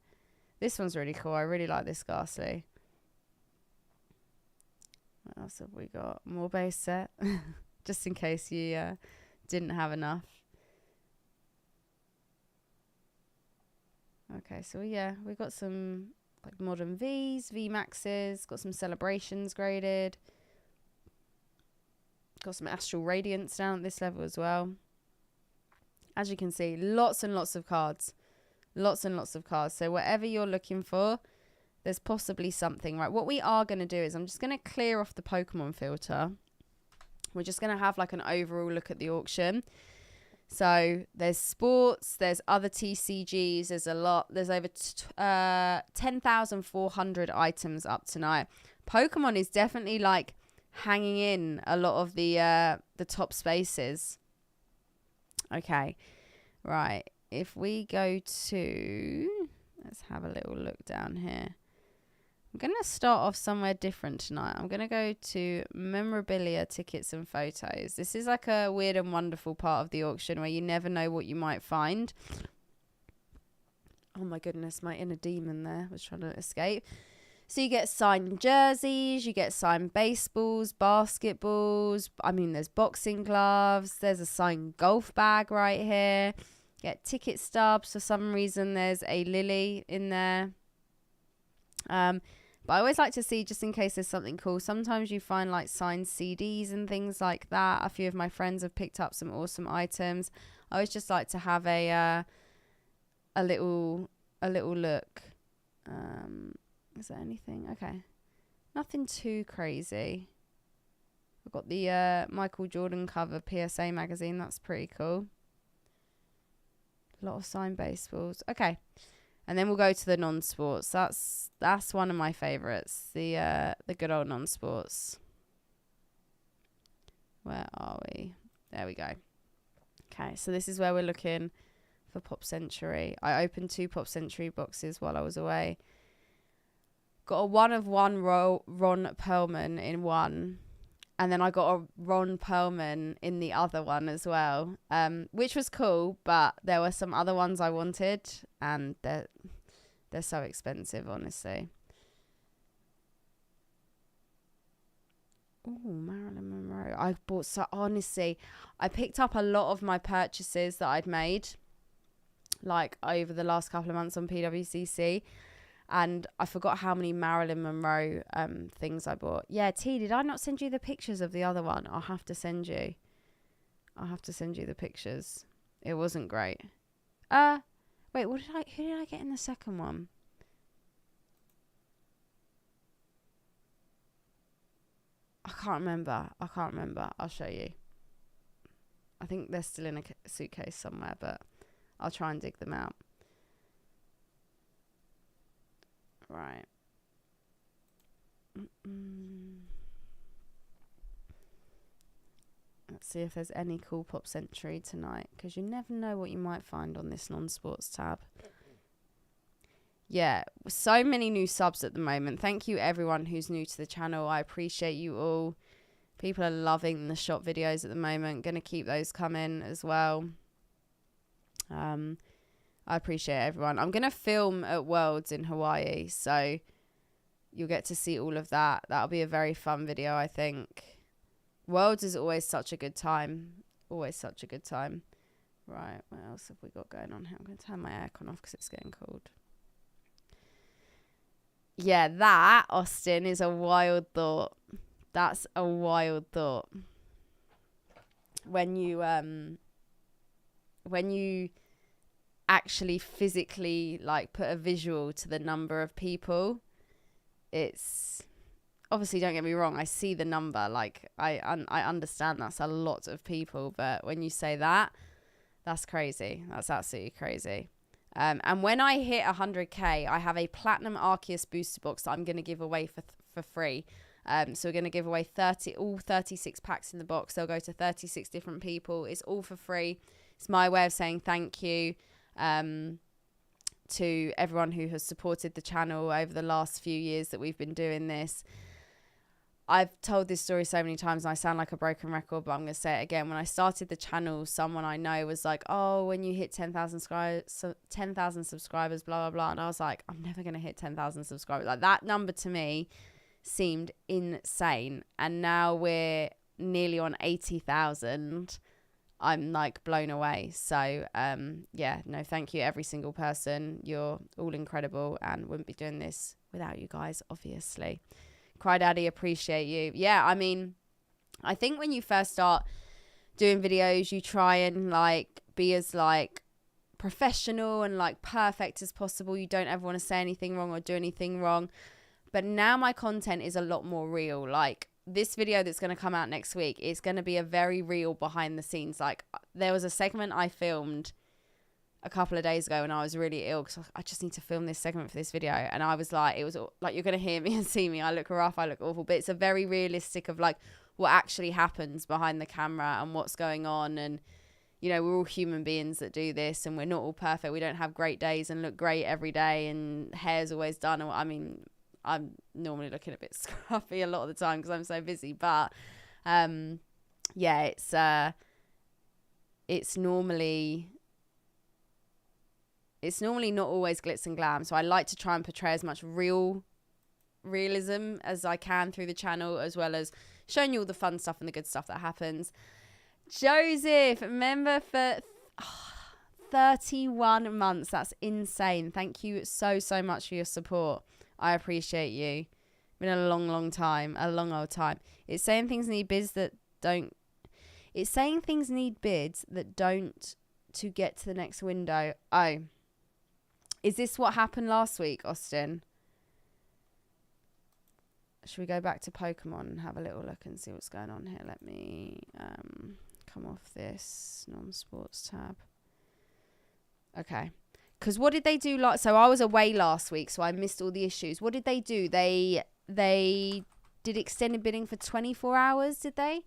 [SPEAKER 1] This one's really cool. I really like this Ghastly. What else have we got? More base set. Just in case you didn't have enough. Okay, so yeah, we've got some like modern Vs, V Maxes, got some celebrations graded. Got some Astral Radiance down at this level as well. As you can see, lots and lots of cards. Lots and lots of cards. So whatever you're looking for, there's possibly something, right? What we are going to do is I'm just going to clear off the Pokemon filter. We're just going to have like an overall look at the auction. So there's sports, there's other TCGs, there's a lot. There's over 10,400 items up tonight. Pokemon is definitely like hanging in a lot of the top spaces. Okay, right. If we go to, let's have a little look down here. I'm going to start off somewhere different tonight. I'm going to go to Memorabilia tickets and photos. This is like a weird and wonderful part of the auction where you never know what you might find. Oh my goodness, my inner demon there was trying to escape. So you get signed jerseys, you get signed baseballs, basketballs. I mean, there's boxing gloves. There's a signed golf bag right here. Get ticket stubs. For some reason, there's a lily in there. But I always like to see, just in case there's something cool. Sometimes you find like signed CDs and things like that. A few of my friends have picked up some awesome items. I always just like to have a little look. Is there anything? Okay, nothing too crazy. I've got the Michael Jordan cover PSA magazine. That's pretty cool. A lot of signed baseballs. Okay. And then we'll go to the non-sports. That's one of my favourites. The good old non-sports. Where are we? There we go. Okay, so this is where we're looking for Pop Century. I opened 2 Pop Century boxes while I was away. Got a 1 of 1 Ron Perlman in one. And then I got a Ron Perlman in the other one as well, which was cool. But there were some other ones I wanted, and they're so expensive, honestly. Oh, Marilyn Monroe. I picked up a lot of my purchases that I'd made, like over the last couple of months on PWCC. And I forgot how many Marilyn Monroe things I bought. Yeah, T, did I not send you the pictures of the other one? I'll have to send you the pictures. It wasn't great. Wait, who did I get in the second one? I can't remember. I'll show you. I think they're still in a suitcase somewhere, but I'll try and dig them out. Right. Let's see if there's any cool Pop Century tonight, because you never know what you might find on this non-sports tab. Yeah, so many new subs at the moment. Thank you everyone who's new to the channel. I appreciate you all. People are loving the shop videos at the moment. Gonna keep those coming as well. I appreciate everyone. I'm going to film at Worlds in Hawaii, so you'll get to see all of that. That'll be a very fun video, I think. Worlds is always such a good time. Always such a good time. Right, what else have we got going on here? I'm going to turn my aircon off because it's getting cold. Yeah, that, Austin, is a wild thought. That's a wild thought. When you actually physically like put a visual to the number of people, it's obviously, don't get me wrong, I see the number, like I understand that's a lot of people, but when you say that, that's crazy. That's absolutely crazy. And when I hit 100k, I have a platinum Arceus booster box that I'm going to give away for free. So we're going to give away all 36 packs in the box. They'll go to 36 different people. It's all for free. It's my way of saying thank you to everyone who has supported the channel over the last few years that we've been doing this. I've told this story so many times and I sound like a broken record, but I'm going to say it again. When I started the channel, someone I know was like, oh, when you hit 10,000 subscribers, blah, blah, blah. And I was like, I'm never going to hit 10,000 subscribers. Like, that number to me seemed insane. And now we're nearly on 80,000. I'm like blown away. So yeah, no, thank you every single person. You're all incredible and wouldn't be doing this without you guys, obviously. Cry Daddy, appreciate you. Yeah, I mean, I think when you first start doing videos, you try and like be as like professional and like perfect as possible. You don't ever want to say anything wrong or do anything wrong. But now my content is a lot more real. Like, this video that's going to come out next week is going to be a very real behind the scenes. Like, there was a segment I filmed a couple of days ago when I was really ill because I just need to film this segment for this video. And I was like, it was like, you're going to hear me and see me. I look rough, I look awful. But it's a very realistic of like what actually happens behind the camera and what's going on. And, you know, we're all human beings that do this and we're not all perfect. We don't have great days and look great every day and hair's always done. I mean, I'm normally looking a bit scruffy a lot of the time because I'm so busy. But yeah, it's normally not always glitz and glam. So I like to try and portray as much realism as I can through the channel, as well as showing you all the fun stuff and the good stuff that happens. Joseph, member for 31 months. That's insane. Thank you so much for your support. I appreciate you. Been a long old time. It's saying things need bids that don't to get to the next window. Oh, is this what happened last week, Austin? Should we go back to Pokemon and have a little look and see what's going on here? Let me come off this non-sports tab. Okay. Because what did they do? So I was away last week, so I missed all the issues. What did they do? They did extended bidding for 24 hours, did they?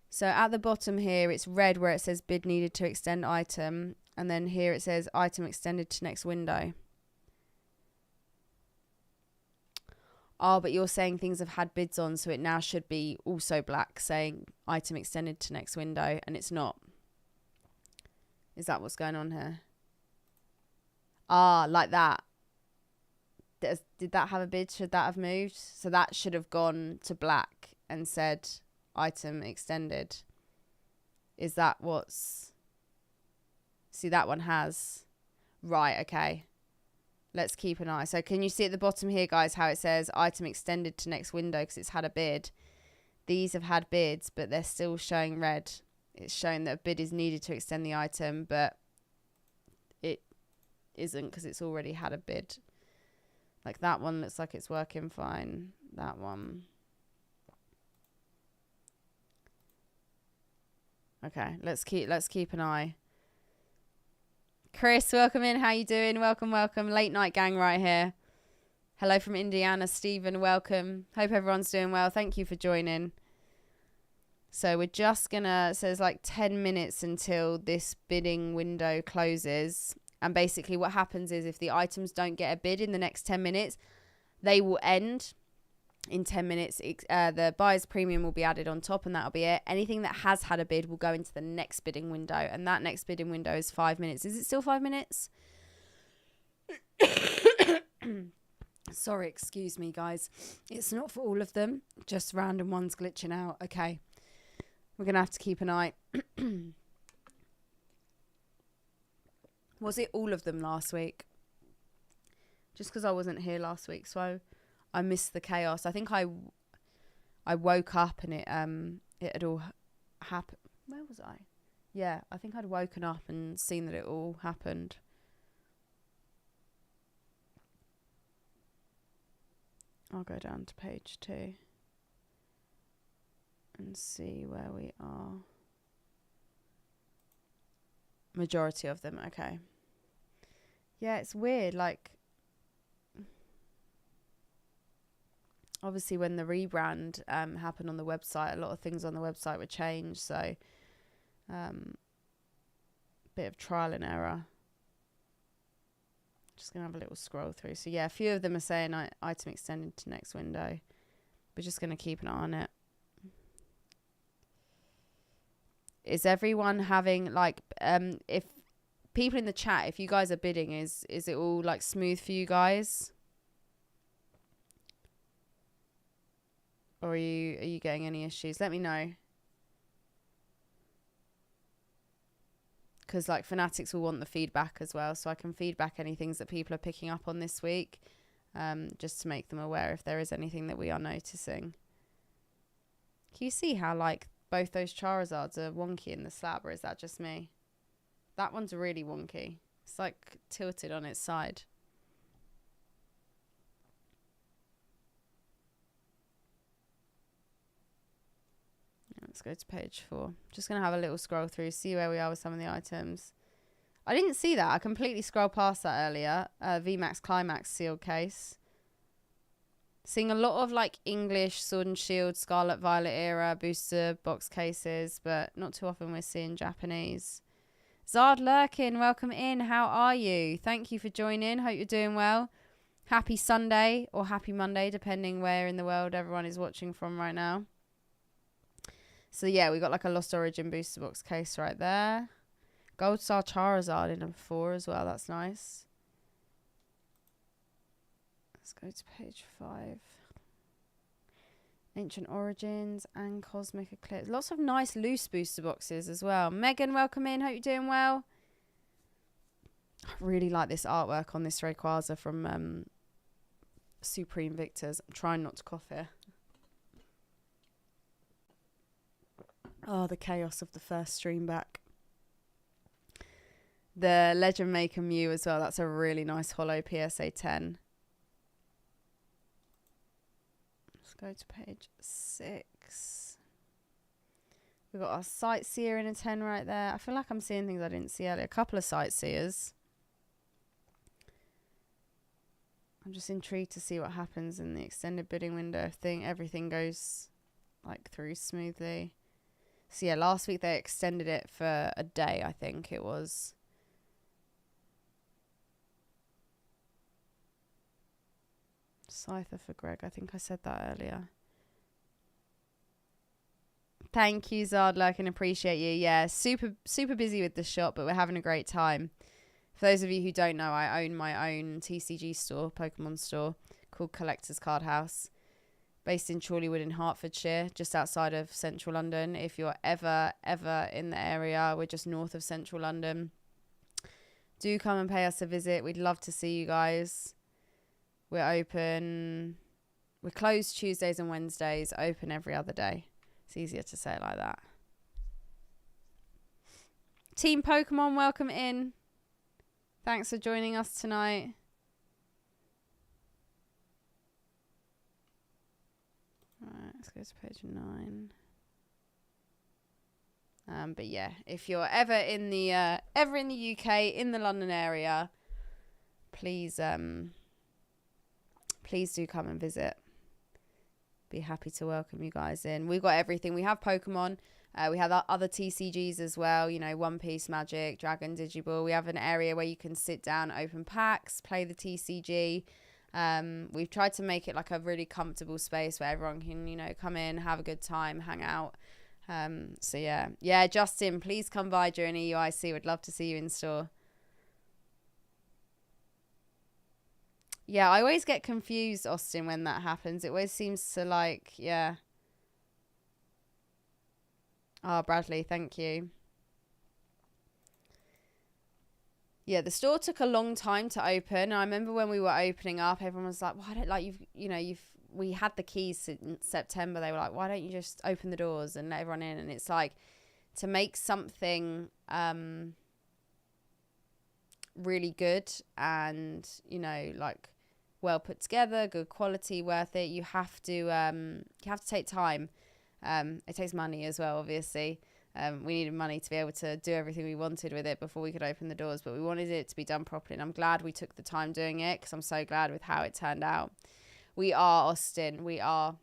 [SPEAKER 1] So at the bottom here, it's red where it says bid needed to extend item. And then here it says item extended to next window. Oh, but you're saying things have had bids on, so it now should be also black saying item extended to next window, and it's not. Is that what's going on here? Ah, like that. Did that have a bid? Should that have moved? So that should have gone to black and said item extended. Is that what's... See, that one has. Right, okay. Let's keep an eye. So can you see at the bottom here, guys, how it says item extended to next window because it's had a bid. These have had bids, but they're still showing red. It's showing that a bid is needed to extend the item, but it isn't because it's already had a bid. Like that one looks like it's working fine. That one. Okay, let's keep an eye. Chris, welcome in. How you doing? Welcome. Late night gang right here. Hello from Indiana. Stephen, welcome. Hope everyone's doing well. Thank you for joining. So we're just gonna, so there's like 10 minutes until this bidding window closes. And basically what happens is if the items don't get a bid in the next 10 minutes, they will end in 10 minutes. The buyer's premium will be added on top and that'll be it. Anything that has had a bid will go into the next bidding window, and that next bidding window is 5 minutes. Is it still 5 minutes? Sorry, excuse me, guys. It's not for all of them, just random ones glitching out. Okay, we're gonna have to keep an eye. Was it all of them last week? Just because I wasn't here last week, so I missed the chaos. I think I woke up and it had all happened. Where was I? Yeah, I think I'd woken up and seen that it all happened. I'll go down to page 2 and see where we are. Majority of them, okay. Yeah, it's weird, like obviously when the rebrand happened on the website, a lot of things on the website were changed, so bit of trial and error. Just gonna have a little scroll through. So yeah, a few of them are saying item extended to next window. We're just gonna keep an eye on it. Is everyone having like if people in the chat, if you guys are bidding, is it all like smooth for you guys? Or are you getting any issues? Let me know. Because like Fanatics will want the feedback as well, so I can feedback any things that people are picking up on this week, just to make them aware if there is anything that we are noticing. Can you see how like both those Charizards are wonky in the slab, or is that just me? That one's really wonky. It's like tilted on its side. Let's go to page 4. Just going to have a little scroll through, see where we are with some of the items. I didn't see that. I completely scrolled past that earlier. VMAX Climax sealed case. Seeing a lot of like English Sword and Shield, Scarlet Violet era booster box cases, but not too often we're seeing Japanese. Zard Lurkin, welcome in. How are you? Thank you for joining. Hope you're doing well. Happy Sunday or happy Monday, depending where in the world everyone is watching from right now. So yeah, we got like a Lost Origin booster box case right there. Gold Star Charizard in number 4 as well. That's nice. Let's go to page 5. Ancient Origins and Cosmic Eclipse. Lots of nice loose booster boxes as well. Megan, welcome in. Hope you're doing well. I really like this artwork on this Rayquaza from Supreme Victors. I'm trying not to cough here. Oh, the chaos of the first stream back. The Legend Maker Mew as well. That's a really nice holo PSA 10. Let's go to page 6. We've got our Sightseer in a 10 right there. I feel like I'm seeing things I didn't see earlier. A couple of Sightseers. I'm just intrigued to see what happens in the extended bidding window. If everything goes like through smoothly. So yeah, last week they extended it for a day, I think it was. Scyther for Greg. I think I said that earlier. Thank you, Zardler. I can appreciate you. Yeah, super busy with the shop, but we're having a great time. For those of you who don't know, I own my own TCG store, Pokemon store, called Collector's Card House, based in Chorleywood in Hertfordshire, just outside of central London. If you're ever in the area, we're just north of central London. Do come and pay us a visit. We'd love to see you guys. We're open. We're closed Tuesdays and Wednesdays, open every other day. It's easier to say it like that. Team Pokemon, welcome in. Thanks for joining us tonight. Right, let's go to page 9. But yeah, if you're ever in the UK, in the London area, please do come and visit. Be happy to welcome you guys in. We've got everything. We have Pokemon. We have other TCGs as well. You know, One Piece, Magic, Dragon, Digiball. We have an area where you can sit down, open packs, play the TCG. We've tried to make it like a really comfortable space where everyone can, you know, come in, have a good time, hang out. So yeah, Justin, please come by during EUIC. We'd love to see you in store. Yeah, I always get confused, Austin, when that happens. It always seems to like, yeah. Oh, Bradley, thank you. Yeah, the store took a long time to open. I remember when we were opening up, everyone was like, "Why don't like we had the keys in September. They were like, why don't you just open the doors and let everyone in?" And it's like, to make something really good and, you know, like well put together, good quality, worth it, you have to take time. It takes money as well, obviously. We needed money to be able to do everything we wanted with it before we could open the doors, but we wanted it to be done properly, and I'm glad we took the time doing it, because I'm so glad with how it turned out. We are, Austin, we are.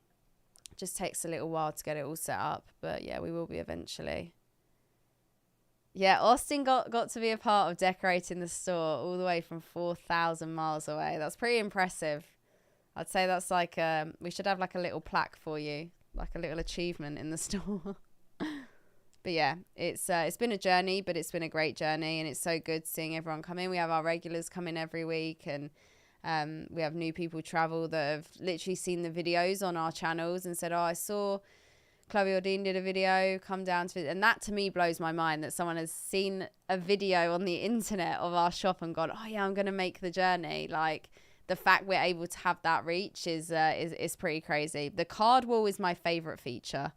[SPEAKER 1] Just takes a little while to get it all set up, but yeah, we will be eventually. Yeah, Austin got to be a part of decorating the store all the way from 4,000 miles away. That's pretty impressive. I'd say that's like, we should have like a little plaque for you, like a little achievement in the store. But yeah, it's been a journey, but it's been a great journey, and it's so good seeing everyone come in. We have our regulars come in every week, and we have new people travel that have literally seen the videos on our channels and said, "Oh, I saw Chloe Ordine did a video, come down to it." And that to me blows my mind, that someone has seen a video on the internet of our shop and gone, "Oh yeah, I'm going to make the journey." Like, the fact we're able to have that reach is pretty crazy. The card wall is my favorite feature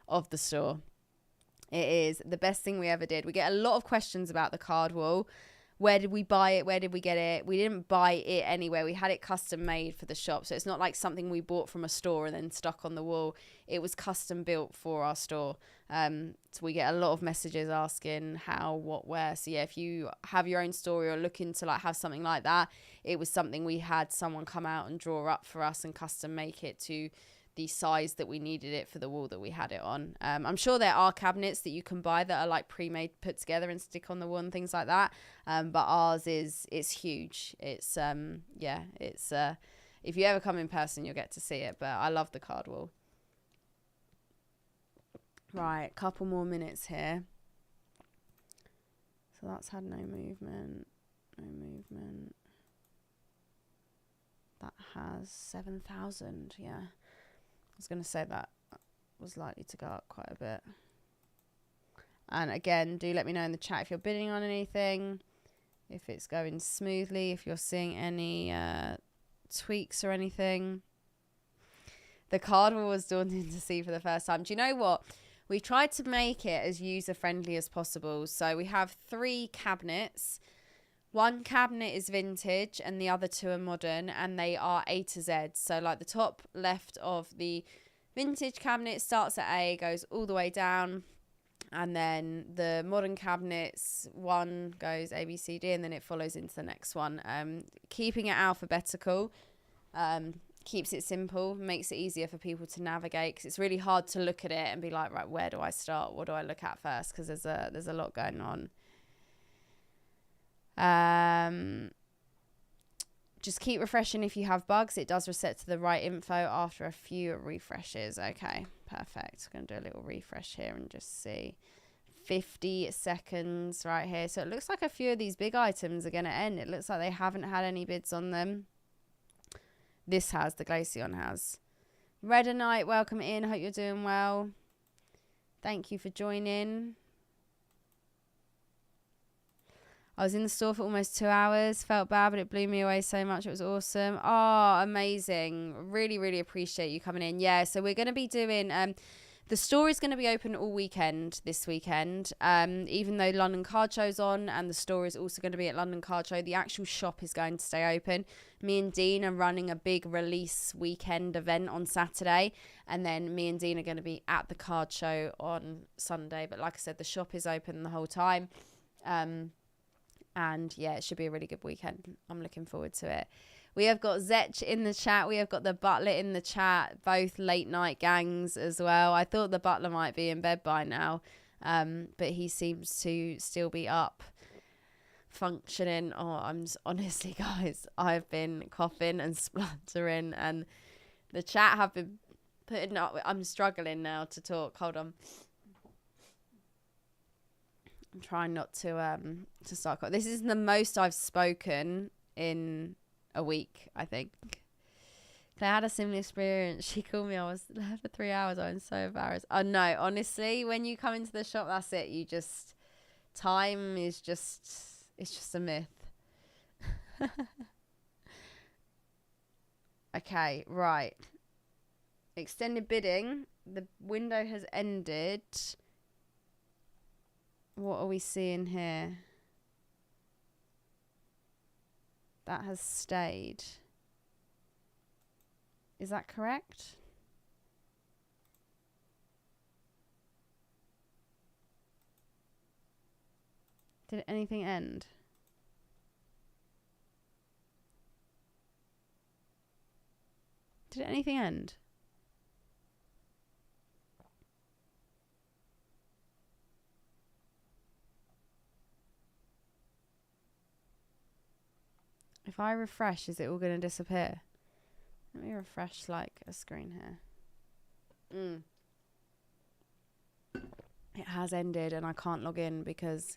[SPEAKER 1] of the store. It is the best thing we ever did. We get a lot of questions about the card wall. Where did we buy it? Where did we get it? We didn't buy it anywhere. We had it custom made for the shop. So it's not like something we bought from a store and then stuck on the wall. It was custom built for our store. So we get a lot of messages asking how, what, where. So yeah, if you have your own store or looking to like have something like that, it was something we had someone come out and draw up for us and custom make it to the size that we needed it for the wall that we had it on. I'm sure there are cabinets that you can buy that are like pre-made, put together and stick on the wall and things like that. But ours it's huge. It's if you ever come in person, you'll get to see it. But I love the card wall. Right, couple more minutes here. So that's had no movement. That has 7,000. Yeah, I was going to say that was likely to go up quite a bit. And again, do let me know in the chat if you're bidding on anything, if it's going smoothly, if you're seeing any tweaks or anything. The card wall was daunting to see for the first time. Do you know what? We tried to make it as user-friendly as possible. So we have 3 cabinets. One cabinet is vintage and the other 2 are modern, and they are A to Z. So like the top left of the vintage cabinet starts at A, goes all the way down. And then the modern cabinets, one goes A, B, C, D, and then it follows into the next one. Keeping it alphabetical keeps it simple, makes it easier for people to navigate, because it's really hard to look at it and be like, right, where do I start? What do I look at first? Because there's a lot going on. Just keep refreshing if you have bugs. It does reset to the right info after a few refreshes. Okay, perfect. I'm going to do a little refresh here and just see. 50 seconds right here. So it looks like a few of these big items are going to end. It looks like they haven't had any bids on them. This has, the Glaceon has. Red Knight, welcome in. Hope you're doing well. Thank you for joining. I was in the store for almost 2 hours. Felt bad, but it blew me away so much. It was awesome. Oh, amazing. Really, really appreciate you coming in. Yeah, so we're going to be doing... the store is going to be open all weekend this weekend. Even though London Card Show's on and the store is also going to be at London Card Show, the actual shop is going to stay open. Me and Dean are running a big release weekend event on Saturday. And then me and Dean are going to be at the card show on Sunday. But like I said, the shop is open the whole time. And yeah, it should be a really good weekend. I'm looking forward to it. We have got Zetch in the chat. We have got the Butler in the chat. Both late night gangs as well. I thought the Butler might be in bed by now. But he seems to still be up, functioning. Oh, honestly, guys, I've been coughing and spluttering. And the chat have been putting up. I'm struggling now to talk. Hold on. I'm trying not to start. This is the most I've spoken in a week, I think. I had a similar experience. She called me. I was there for 3 hours. I was so embarrassed. Oh no, honestly, when you come into the shop, that's it. Time is just, it's just a myth. Okay, right. Extended bidding. The window has ended. What are we seeing here? That has stayed. Is that correct? Did anything end? Did anything end? If I refresh, is it all going to disappear? Let me refresh like a screen here. It has ended and I can't log in because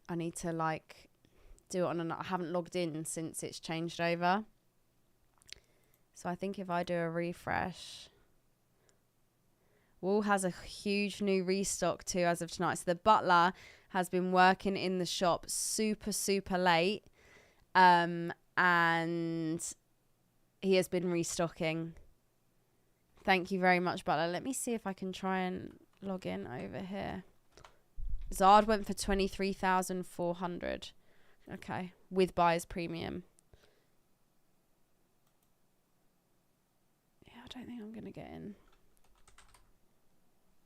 [SPEAKER 1] I need to like do it on I haven't logged in since it's changed over. So I think if I do a refresh, Wall has a huge new restock too as of tonight. So the butler has been working in the shop super, super late. And he has been restocking. Thank you very much, Butler. Let me see if I can try and log in over here. Zard went for 23,400. Okay, with buyer's premium. Yeah, I don't think I'm gonna get in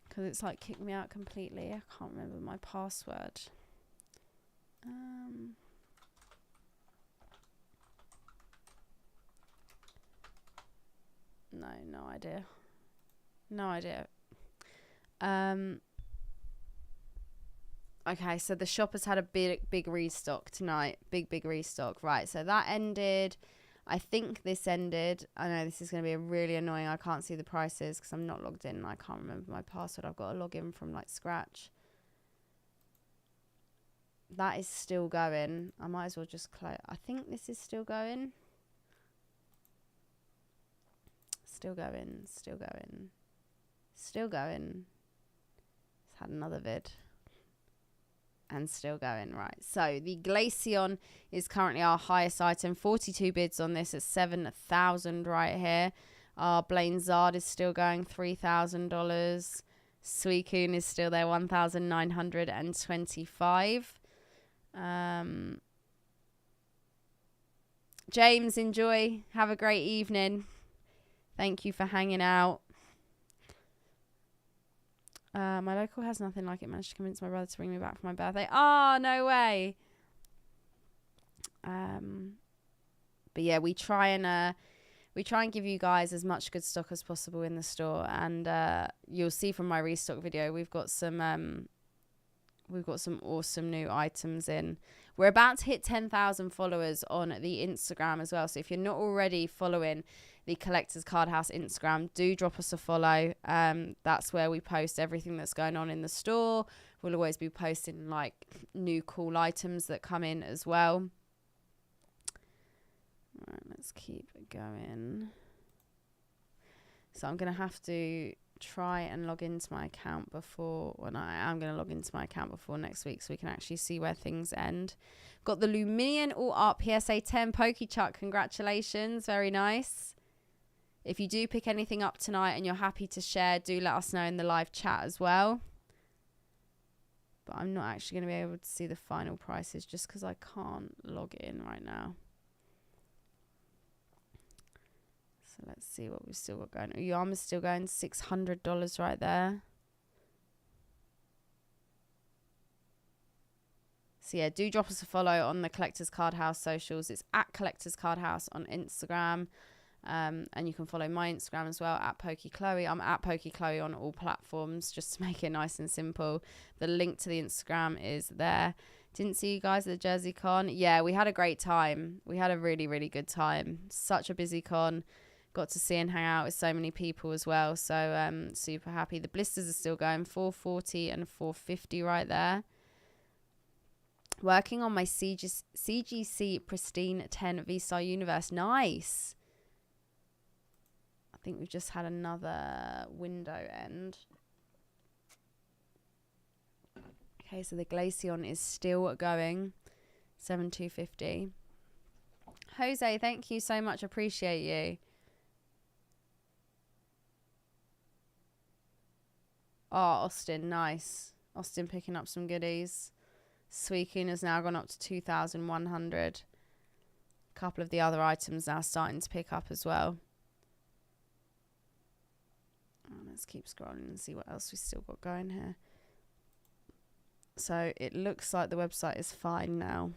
[SPEAKER 1] because it's like kicked me out completely. I can't remember my password. No idea. No idea. Okay, so the shop has had a big restock tonight. Big restock. Right, so that ended. I think this ended. I know this is going to be really annoying. I can't see the prices because I'm not logged in. I can't remember my password. I've got to log in from like scratch. That is still going. I might as well just close. I think this is still going. Still going. Still going. Still going. It's had another vid. And still going. Right, so the Glaceon is currently our highest item. 42 bids on this at 7,000 right here. Our Blaine Zard is still going, $3,000. Suicune is still there, 1,925. James, enjoy. Have a great evening. Thank you for hanging out. My local has nothing like it. Managed to convince my brother to bring me back for my birthday. Oh, no way. But yeah, we try and give you guys as much good stock as possible in the store, and you'll see from my restock video we've got some awesome new items in. We're about to hit 10,000 followers on the Instagram as well, so if you're not already following the Collectors Card House Instagram, do drop us a follow. That's where we post everything that's going on in the store. We'll always be posting like new cool items that come in as well. All right, let's keep going. So I'm going to have to try and log into my account before, I'm going to log into my account before next week so we can actually see where things end. Got the Luminion All Art PSA 10 Pokechuck. Congratulations. Very nice. If you do pick anything up tonight and you're happy to share, do let us know in the live chat as well. But I'm not actually going to be able to see the final prices just because I can't log in right now. So let's see what we've still got going. Uyama's still going, $600 right there. So yeah, do drop us a follow on the Collectors Card House socials. It's at Collectors Card House on Instagram. And you can follow my Instagram as well, at PokeChloe. I'm at PokeChloe on all platforms, just to make it nice and simple. The link to the Instagram is there. Didn't see you guys at the Jersey Con. Yeah, we had a great time. We had a really, really good time. Such a busy con. Got to see and hang out with so many people as well. So super happy. The blisters are still going, $440 and $450 right there. Working on my CGC Pristine 10 V-Star Universe. Nice. I think we've just had another window end. Okay, so the Glaceon is still going. 7,250. Jose, thank you so much. Appreciate you. Oh, Austin, nice. Austin picking up some goodies. Suicune has now gone up to 2,100. A couple of the other items now starting to pick up as well. Let's keep scrolling and see what else we still got going here. So it looks like the website is fine now.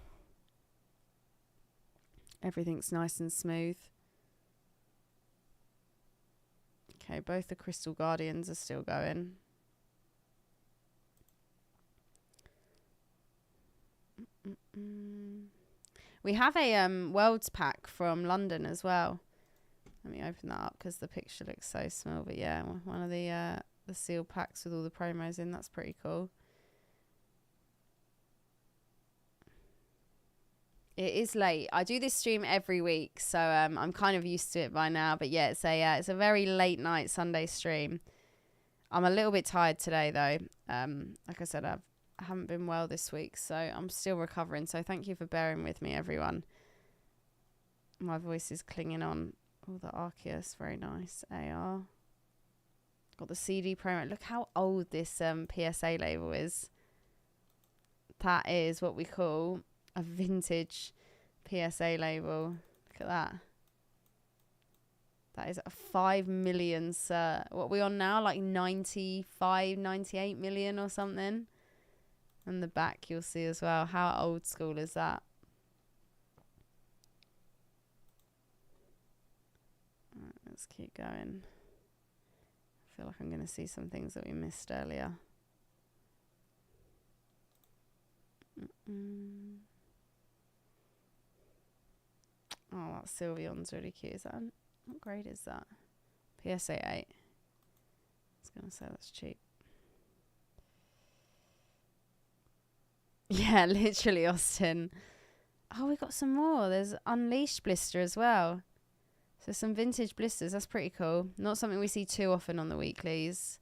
[SPEAKER 1] Everything's nice and smooth. Okay, both the Crystal Guardians are still going. We have a Worlds pack from London as well. Let me open that up because the picture looks so small. But yeah, one of the sealed packs with all the promos in. That's pretty cool. It is late. I do this stream every week, so I'm kind of used to it by now. But yeah, it's a very late night Sunday stream. I'm a little bit tired today though. Like I said, I haven't been well this week, so I'm still recovering. So thank you for bearing with me, everyone. My voice is clinging on. Oh, the Arceus, very nice. AR. Got the CD promo. Look how old this PSA label is. That is what we call a vintage PSA label. Look at that. That is a 5 million, sir. What are we on now? Like 95, 98 million or something. And the back you'll see as well. How old school is that? Right, let's keep going. feel like I'm going to see some things that we missed earlier. Oh, that Sylveon's really cute. Is that what grade is that? PSA 8. I was going to say that's cheap. Yeah, literally, Austin. Oh, we got some more. There's Unleashed blister as well. So some vintage blisters. That's pretty cool. Not something we see too often on the weeklies.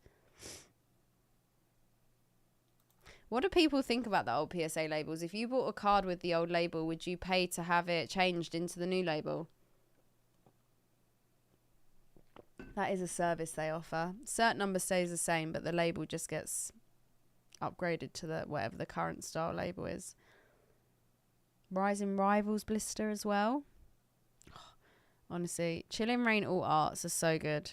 [SPEAKER 1] What do people think about the old PSA labels? If you bought a card with the old label, would you pay to have it changed into the new label? That is a service they offer. Cert number stays the same, but the label just gets upgraded to the whatever the current style label is. Rising Rivals blister as well. Honestly, Chilling Reign All Arts are so good.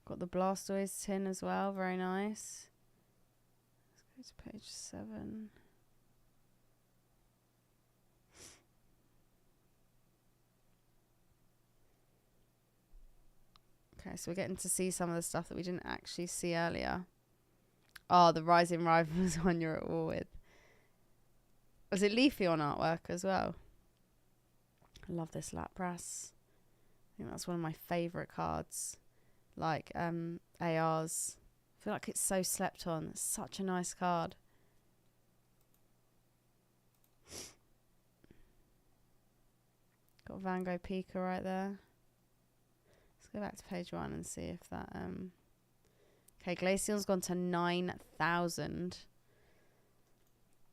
[SPEAKER 1] Got the Blastoise tin as well. Very nice. Let's go to page 7. Okay, so we're getting to see some of the stuff that we didn't actually see earlier. Oh, the Rising Rivals one you're at war with. Was it Leafeon artwork as well? I love this Lapras. I think that's one of my favourite cards. Like ARs. I feel like it's so slept on. It's such a nice card. Got Van Gogh Pika right there. Let's go back to page 1 and see if that... Okay, Glaceon's gone to 9,000.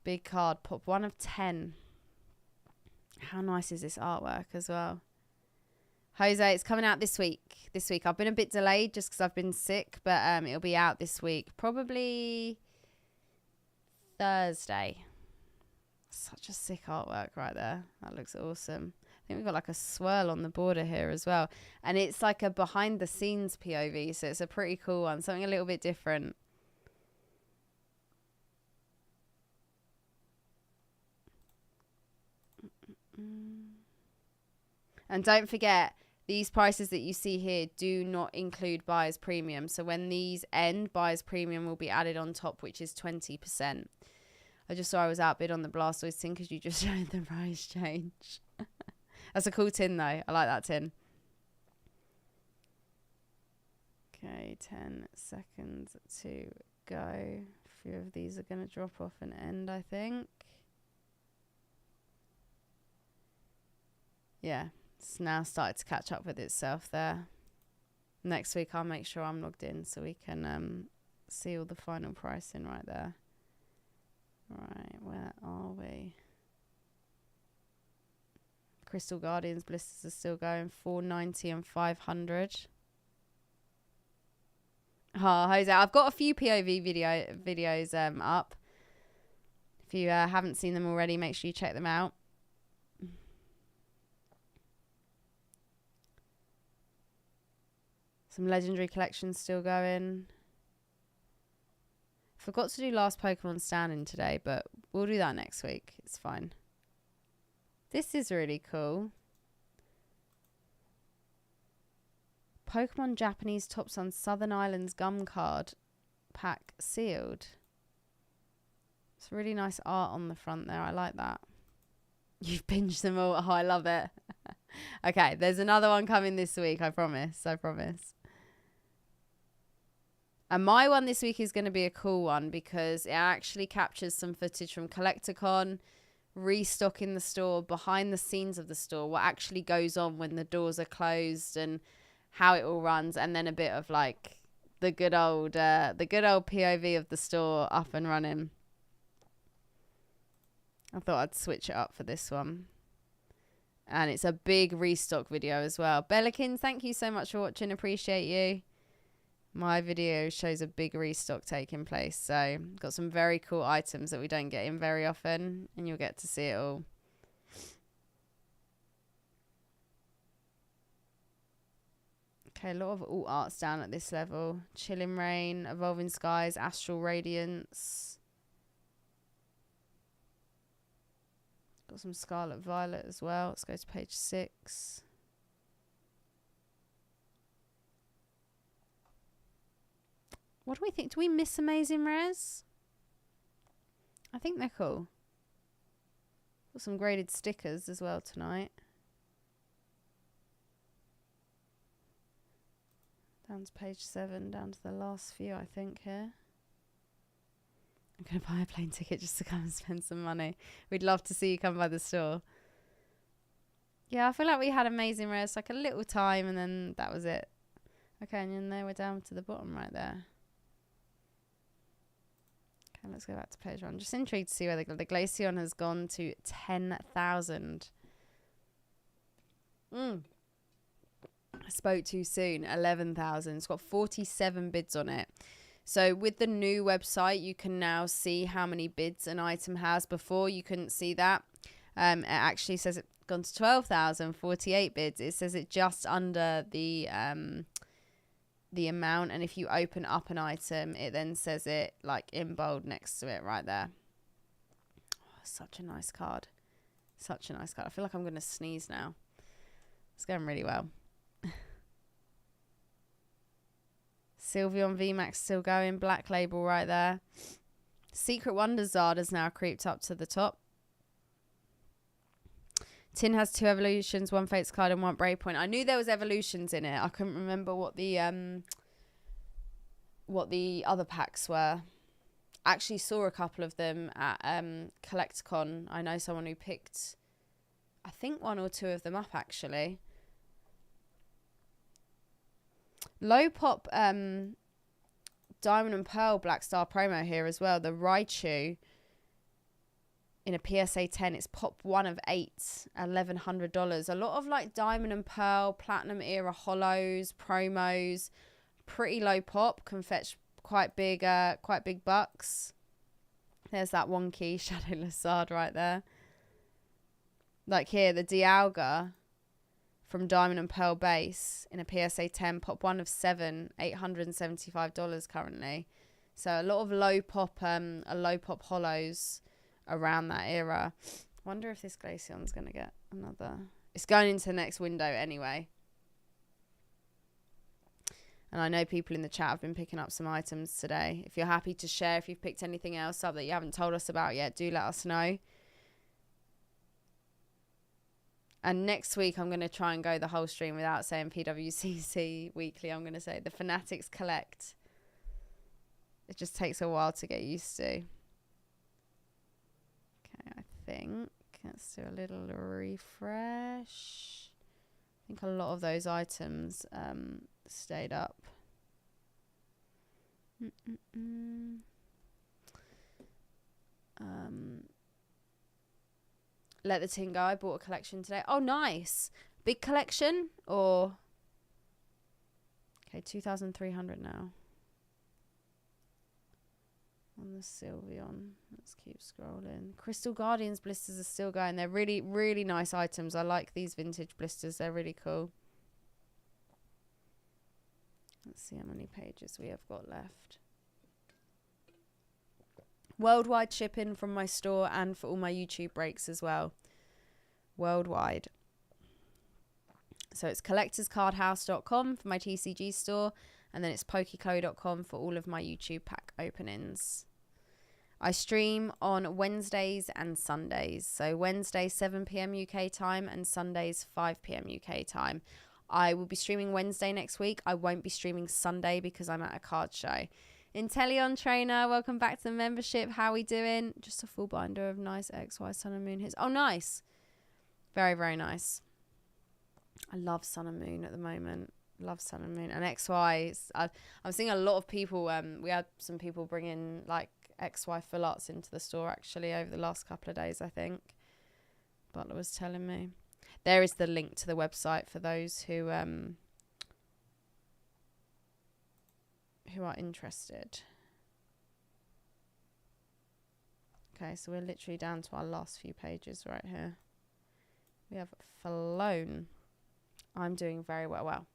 [SPEAKER 1] Big card. Pop 1 of 10. How nice is this artwork as well? Jose, it's coming out this week. I've been a bit delayed just because I've been sick, but it'll be out this week. Probably Thursday. Such a sick artwork right there. That looks awesome. I think we've got like a swirl on the border here as well. And it's like a behind the scenes POV, so it's a pretty cool one. Something a little bit different. And don't forget, these prices that you see here do not include buyer's premium. So when these end, buyer's premium will be added on top, which is 20%. I just saw I was outbid on the Blastoise tin because you just showed the price change. That's a cool tin though. I like that tin. Okay, 10 seconds to go. A few of these are going to drop off and end, I think. Yeah, it's now started to catch up with itself there. Next week I'll make sure I'm logged in so we can see all the final pricing right there. Right, where are we? Crystal Guardians blisters are still going, 490 and 500. Oh, Jose, I've got a few POV videos up. If you haven't seen them already, make sure you check them out. Some legendary collections still going. Forgot to do last Pokemon stand-in today, but we'll do that next week. It's fine. This is really cool. Pokemon Japanese Tops on Southern Islands gum card pack sealed. It's really nice art on the front there. I like that. You've binged them all. Oh, I love it. Okay, there's another one coming this week. I promise. I promise. And my one this week is going to be a cool one because it actually captures some footage from CollectorCon, restocking the store, behind the scenes of the store, what actually goes on when the doors are closed and how it all runs, and then a bit of like the good old POV of the store up and running. I thought I'd switch it up for this one. And it's a big restock video as well. Bellakins, thank you so much for watching. Appreciate you. My video shows a big restock taking place. So got some very cool items that we don't get in very often. And you'll get to see it all. Okay, a lot of alt arts down at this level. Chilling Reign, Evolving Skies, Astral Radiance. Got some Scarlet Violet as well. Let's go to page 6. What do we think? Do we miss Amazing Rares? I think they're cool. Got some graded stickers as well tonight. Down to page 7, down to the last few, I think, here. I'm going to buy a plane ticket just to come and spend some money. We'd love to see you come by the store. Yeah, I feel like we had Amazing Rares like a little time and then that was it. Okay, and then there we're down to the bottom right there. Okay, let's go back to page 1. Just intrigued to see where the Glaceon has gone to 10,000. I spoke too soon. 11,000. It's got 47 bids on it. So with the new website, you can now see how many bids an item has. Before, you couldn't see that. It actually says it's gone to 12,000, 48 bids. It says it just under the amount, and if you open up an item, it then says it like in bold next to it right there. Oh, such a nice card. Such a nice card. I feel like I'm going to sneeze now. It's going really well. Sylveon VMAX still going. Black label right there. Secret Wonder Zard has now creeped up to the top. Tin has 2 evolutions, 1 Fates card and 1 Brave Point. I knew there was evolutions in it. I couldn't remember what the other packs were. Actually saw a couple of them at Collecticon. I know someone who picked, I think 1 or 2 of them up actually. Low pop Diamond and Pearl Black Star promo here as well. The Raichu in a PSA 10, it's pop 1 of 8, $1,100. A lot of like Diamond and Pearl, Platinum era holos, promos, pretty low pop, can fetch quite big bucks. There's that wonky Shadow Lizard right there. Like here, the Dialga from Diamond and Pearl base in a PSA 10, pop 1 of 7, $875 currently. So a lot of low pop holos around that era. Wonder if this Glaceon's going to get another. It's going into the next window anyway. And I know people in the chat have been picking up some items today. If you're happy to share, if you've picked anything else up that you haven't told us about yet, do let us know. And next week, I'm going to try and go the whole stream without saying PWCC weekly. I'm going to say the Fanatics Collect. It just takes a while to get used to. Okay, I think. Let's do a little refresh. I think a lot of those items stayed up. Let the tin go. I bought a collection today. Oh, nice. Big collection or... Okay, 2,300 now. On the Sylveon. Let's keep scrolling. Crystal Guardians blisters are still going. They're really, really nice items. I like these vintage blisters. They're really cool. Let's see how many pages we have got left. Worldwide shipping from my store and for all my YouTube breaks as well. Worldwide. So it's collectorscardhouse.com for my TCG store. And then it's pokeclo.com for all of my YouTube pack openings. I stream on Wednesdays and Sundays. So Wednesday 7 p.m. UK time and Sundays 5 p.m. UK time. I will be streaming Wednesday next week. I won't be streaming Sunday because I'm at a card show. Inteleon Trainer, welcome back to the membership. How are we doing? Just a full binder of nice XY Sun and Moon hits. Oh, nice. Very, very nice. I love Sun and Moon at the moment. Love Sun and Moon. And XY, I'm seeing a lot of people, we had some people bringing like XY full arts into the store actually over the last couple of days, I think. Butler was telling me. There is the link to the website for those who are interested. Okay, so we're literally down to our last few pages right here. We have flown. I'm doing very well. Well,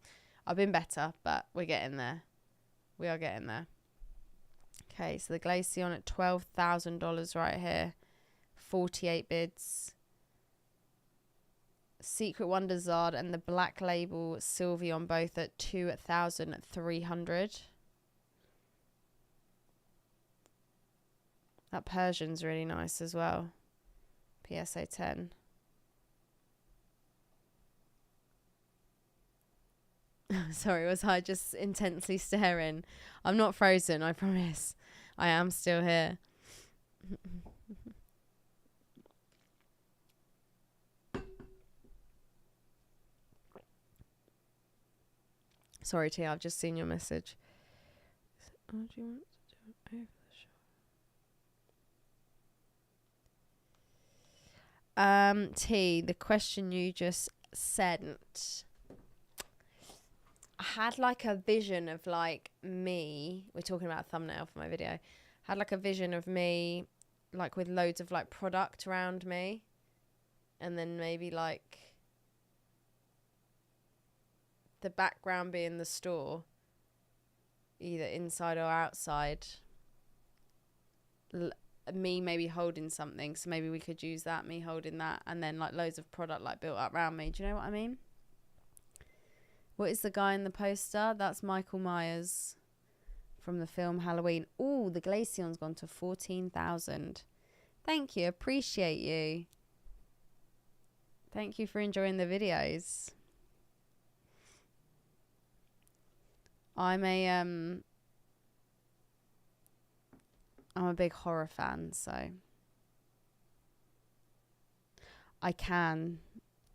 [SPEAKER 1] I've been better, but we're getting there. We are getting there. Okay, so the Glaceon at $12,000 right here. 48 bids. Secret Wonder Zard and the Black Label Sylveon both at 2,300. That Persian's really nice as well. PSA 10. Sorry, was I just intensely staring? I'm not frozen, I promise. I am still here. Sorry, T, I've just seen your message. Oh, do you want to do it over the show? T, the question you just sent, I had like a vision of like me. We're talking about a thumbnail for my video. Had like a vision of me, like with loads of like product around me, and then maybe like the background being the store, either inside or outside. Me maybe holding something, so maybe we could use that, me holding that, and then like loads of product like built up around me. Do you know what I mean? What is the guy in the poster? That's Michael Myers from the film Halloween. Oh, the Glaceon's gone to 14,000. Thank you, appreciate you. Thank you for enjoying the videos. I'm a big horror fan, so I can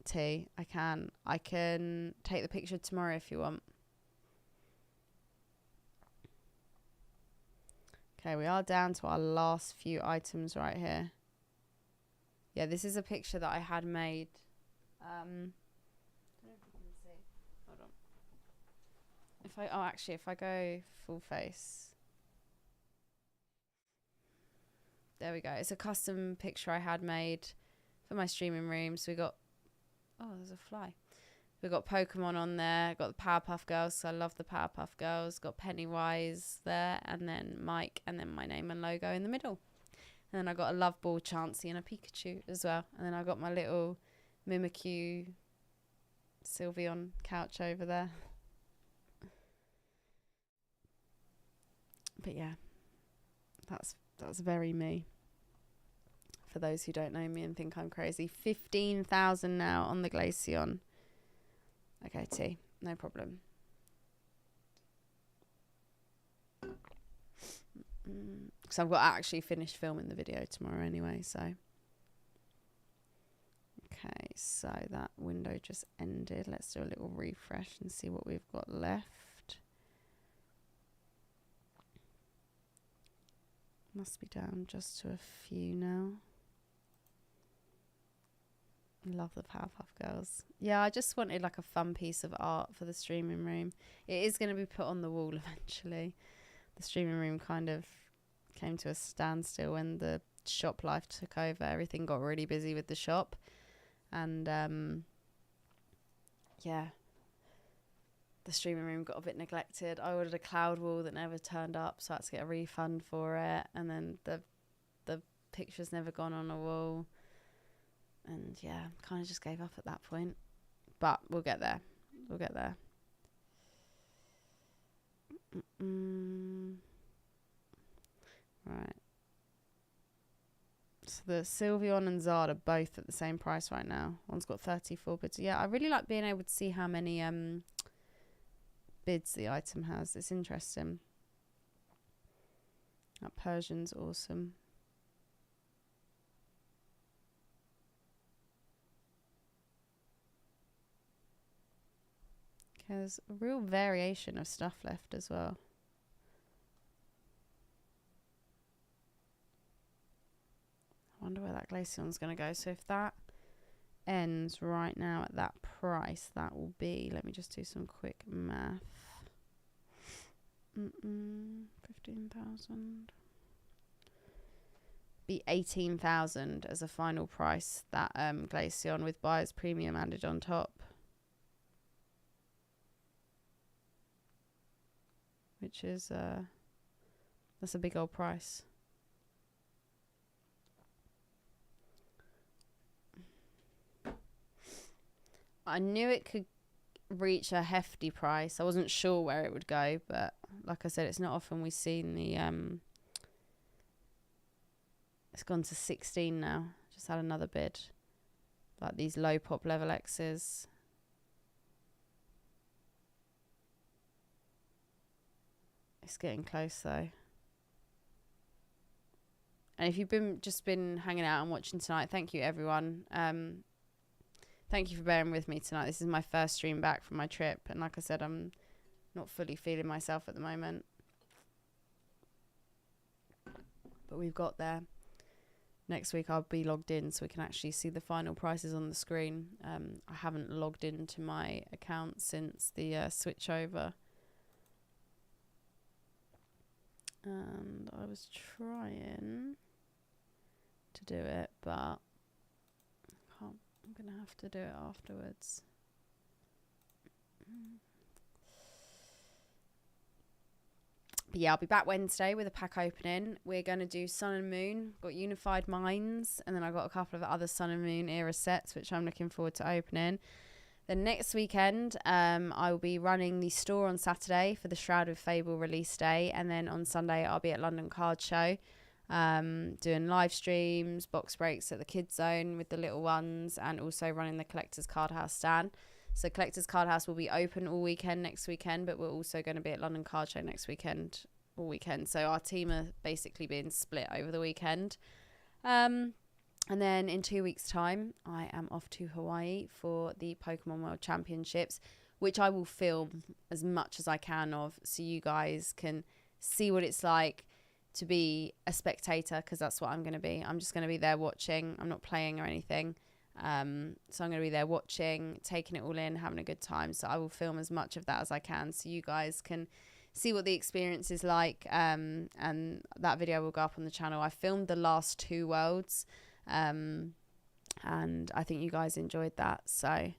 [SPEAKER 1] take the picture tomorrow if you want. Okay, we are down to our last few items right here. Yeah, this is a picture that I had made. I don't know if you can see. Hold on. If I go full face. There we go. It's a custom picture I had made for my streaming room. So we got, oh, there's a fly. We got Pokemon on there. Got the Powerpuff Girls. So I love the Powerpuff Girls. Got Pennywise there, and then Mike, and then my name and logo in the middle. And then I got a Love Ball, Chansey, and a Pikachu as well. And then I got my little Mimikyu Sylveon couch over there. But yeah, that's very me. For those who don't know me and think I'm crazy. 15,000 now on the Glaceon. Okay, T, no problem. Because I've got to actually finish filming the video tomorrow anyway, so. Okay, so that window just ended. Let's do a little refresh and see what we've got left. Must be down just to a few now. Love the Powerpuff Girls. Yeah, I just wanted like a fun piece of art for the streaming room. It is going to be put on the wall eventually. The streaming room kind of came to a standstill when the shop life took over. Everything got really busy with the shop. And yeah, the streaming room got a bit neglected. I ordered a cloud wall that never turned up, so I had to get a refund for it. And then the pictures never gone on a wall. And yeah, kind of just gave up at that point. But we'll get there. We'll get there. Right. So the Sylveon and Zard are both at the same price right now. One's got 34 bids. Yeah, I really like being able to see how many bids the item has. It's interesting. That Persian's awesome. There's a real variation of stuff left as well. I wonder where that Glaceon's going to go. So if that ends right now at that price, that will be, let me just do some quick math. 15,000. Be 18,000 as a final price. That Glaceon with buyer's premium added on top. Which is, that's a big old price. I knew it could reach a hefty price. I wasn't sure where it would go, but like I said, it's not often we've seen the It's gone to 16 now. Just had another bid. Like these low pop level X's. It's getting close though. And if you've just been hanging out and watching tonight, thank you everyone. Thank you for bearing with me tonight. This is my first stream back from my trip, and like I said, I'm not fully feeling myself at the moment. But we've got there. Next week I'll be logged in so we can actually see the final prices on the screen. I haven't logged into my account since the switch over. And I was trying to do it, but I can't. I'm going to have to do it afterwards. But yeah, I'll be back Wednesday with a pack opening. We're going to do Sun and Moon. Got Unified Minds. And then I've got a couple of other Sun and Moon era sets, which I'm looking forward to opening. Then next weekend, I will be running the store on Saturday for the Shroud of Fable release day. And then on Sunday, I'll be at London Card Show, doing live streams, box breaks at the Kids Zone with the little ones, and also running the Collectors Card House stand. So Collectors Card House will be open all weekend next weekend, but we're also going to be at London Card Show next weekend, all weekend. So our team are basically being split over the weekend. And then in 2 weeks' time, I am off to Hawaii for the Pokemon World Championships, which I will film as much as I can of, so you guys can see what it's like to be a spectator, because that's what I'm going to be. I'm just going to be there watching. I'm not playing or anything. So I'm going to be there watching, taking it all in, having a good time. So I will film as much of that as I can so you guys can see what the experience is like. And that video will go up on the channel. I filmed the last 2 worlds, and I think you guys enjoyed that. So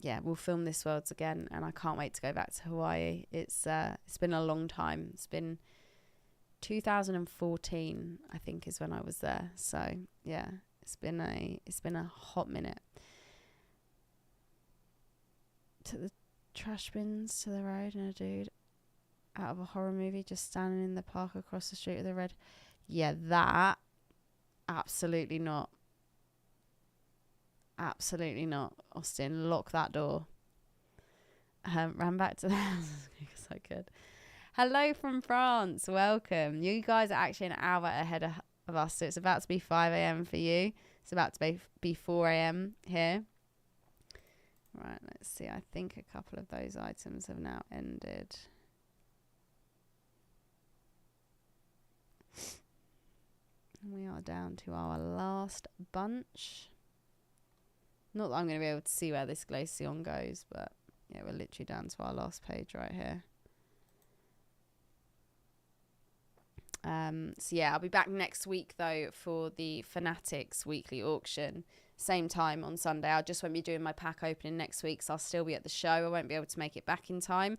[SPEAKER 1] yeah, we'll film this worlds again, and I can't wait to go back to Hawaii. It's been a long time. It's been 2014, I think, is when I was there. So yeah, it's been a hot minute. To the trash bins to the road, and a dude out of a horror movie just standing in the park across the street with a red. Yeah, that absolutely not. Absolutely not. Austin, lock that door. Ran back to the house because I could. Hello from France. Welcome. You guys are actually an hour ahead of us, so it's about to be 5 a.m. for you. It's about to be 4 a.m. here. Right, let's see. I think a couple of those items have now ended. We are down to our last bunch. Not that I'm going to be able to see where this Glaceon goes, but yeah, we're literally down to our last page right here. So yeah, I'll be back next week though for the Fanatics weekly auction. Same time on Sunday. I just won't be doing my pack opening next week, so I'll still be at the show. I won't be able to make it back in time.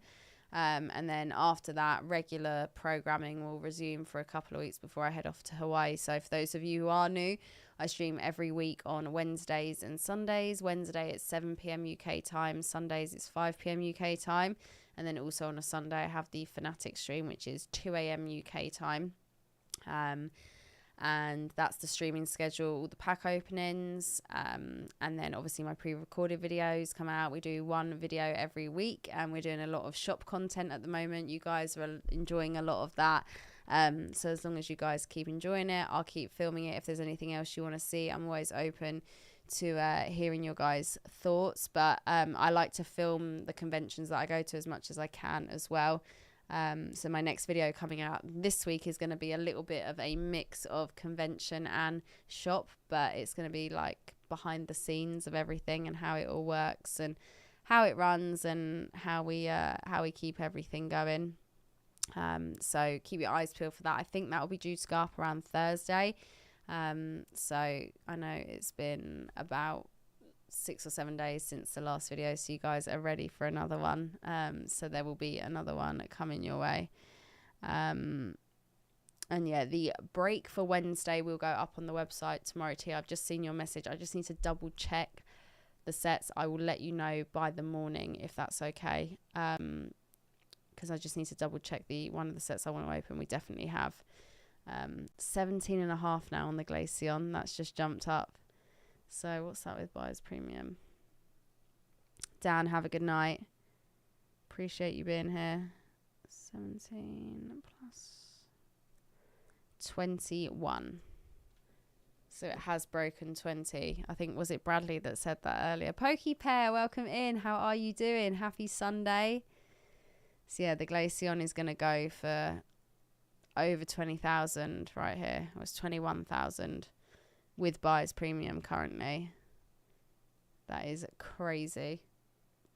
[SPEAKER 1] And then after that, regular programming will resume for a couple of weeks before I head off to Hawaii. So for those of you who are new, I stream every week on Wednesdays and Sundays. Wednesday it's 7 p.m. UK time. Sundays it's 5 p.m. UK time. And then also on a Sunday I have the Fanatics stream, which is 2 a.m. UK time. And that's the streaming schedule, all the pack openings, and then obviously my pre-recorded videos come out. We do one video every week, and we're doing a lot of shop content at the moment. You guys are enjoying a lot of that, so as long as you guys keep enjoying it, I'll keep filming it. If there's anything else you want to see, I'm always open to hearing your guys' thoughts, but I like to film the conventions that I go to as much as I can as well. So my next video coming out this week is going to be a little bit of a mix of convention and shop, but it's going to be like behind the scenes of everything and how it all works and how it runs and how we keep everything going. So keep your eyes peeled for that. I think that will be due to go up around Thursday. So I know it's been about 6 or 7 days since the last video, so you guys are ready for another one. So there will be another one coming your way. And yeah, the break for Wednesday will go up on the website tomorrow too. I've just seen your message. I just need to double check the sets. I will let you know by the morning if that's okay, because I just need to double check one of the sets I want to open. We definitely have. 17.5 now on the Glaceon. That's just jumped up. So what's that with buyer's premium? Dan, have a good night. Appreciate you being here. 17 plus 21. So it has broken 20. I think, was it Bradley that said that earlier? Pokey Pear, welcome in. How are you doing? Happy Sunday. So yeah, the Glaceon is going to go for over 20,000 right here. It was 21,000 with buyer's premium currently. That is crazy.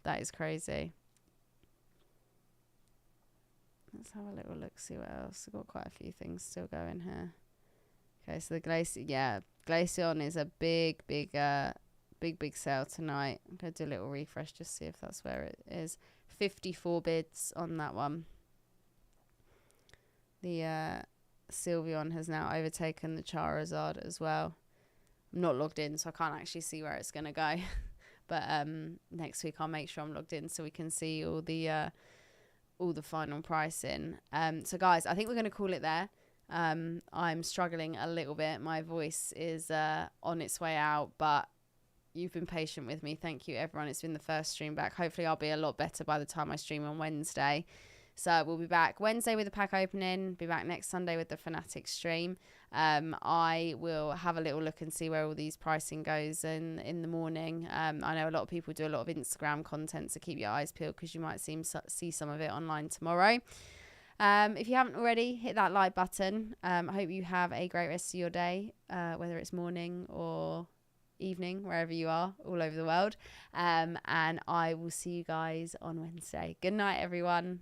[SPEAKER 1] That is crazy. Let's have a little look, see what else. I've got quite a few things still going here. Okay, so the Glaceon is a big sale tonight. I'm going to do a little refresh just see if that's where it is. 54 bids on that one. The Sylveon has now overtaken the Charizard as well. I'm not logged in, so I can't actually see where it's going to go. But next week I'll make sure I'm logged in so we can see all the final pricing. So guys, I think we're going to call it there. I'm struggling a little bit. My voice is on its way out, but you've been patient with me. Thank you, everyone. It's been the first stream back. Hopefully I'll be a lot better by the time I stream on Wednesday. So we'll be back Wednesday with the pack opening, be back next Sunday with the Fanatics stream. I will have a little look and see where all these pricing goes in the morning. I know a lot of people do a lot of Instagram content, so keep your eyes peeled because you might see some of it online tomorrow. If you haven't already, hit that like button. I hope you have a great rest of your day, whether it's morning or evening, wherever you are, all over the world. And I will see you guys on Wednesday. Good night, everyone.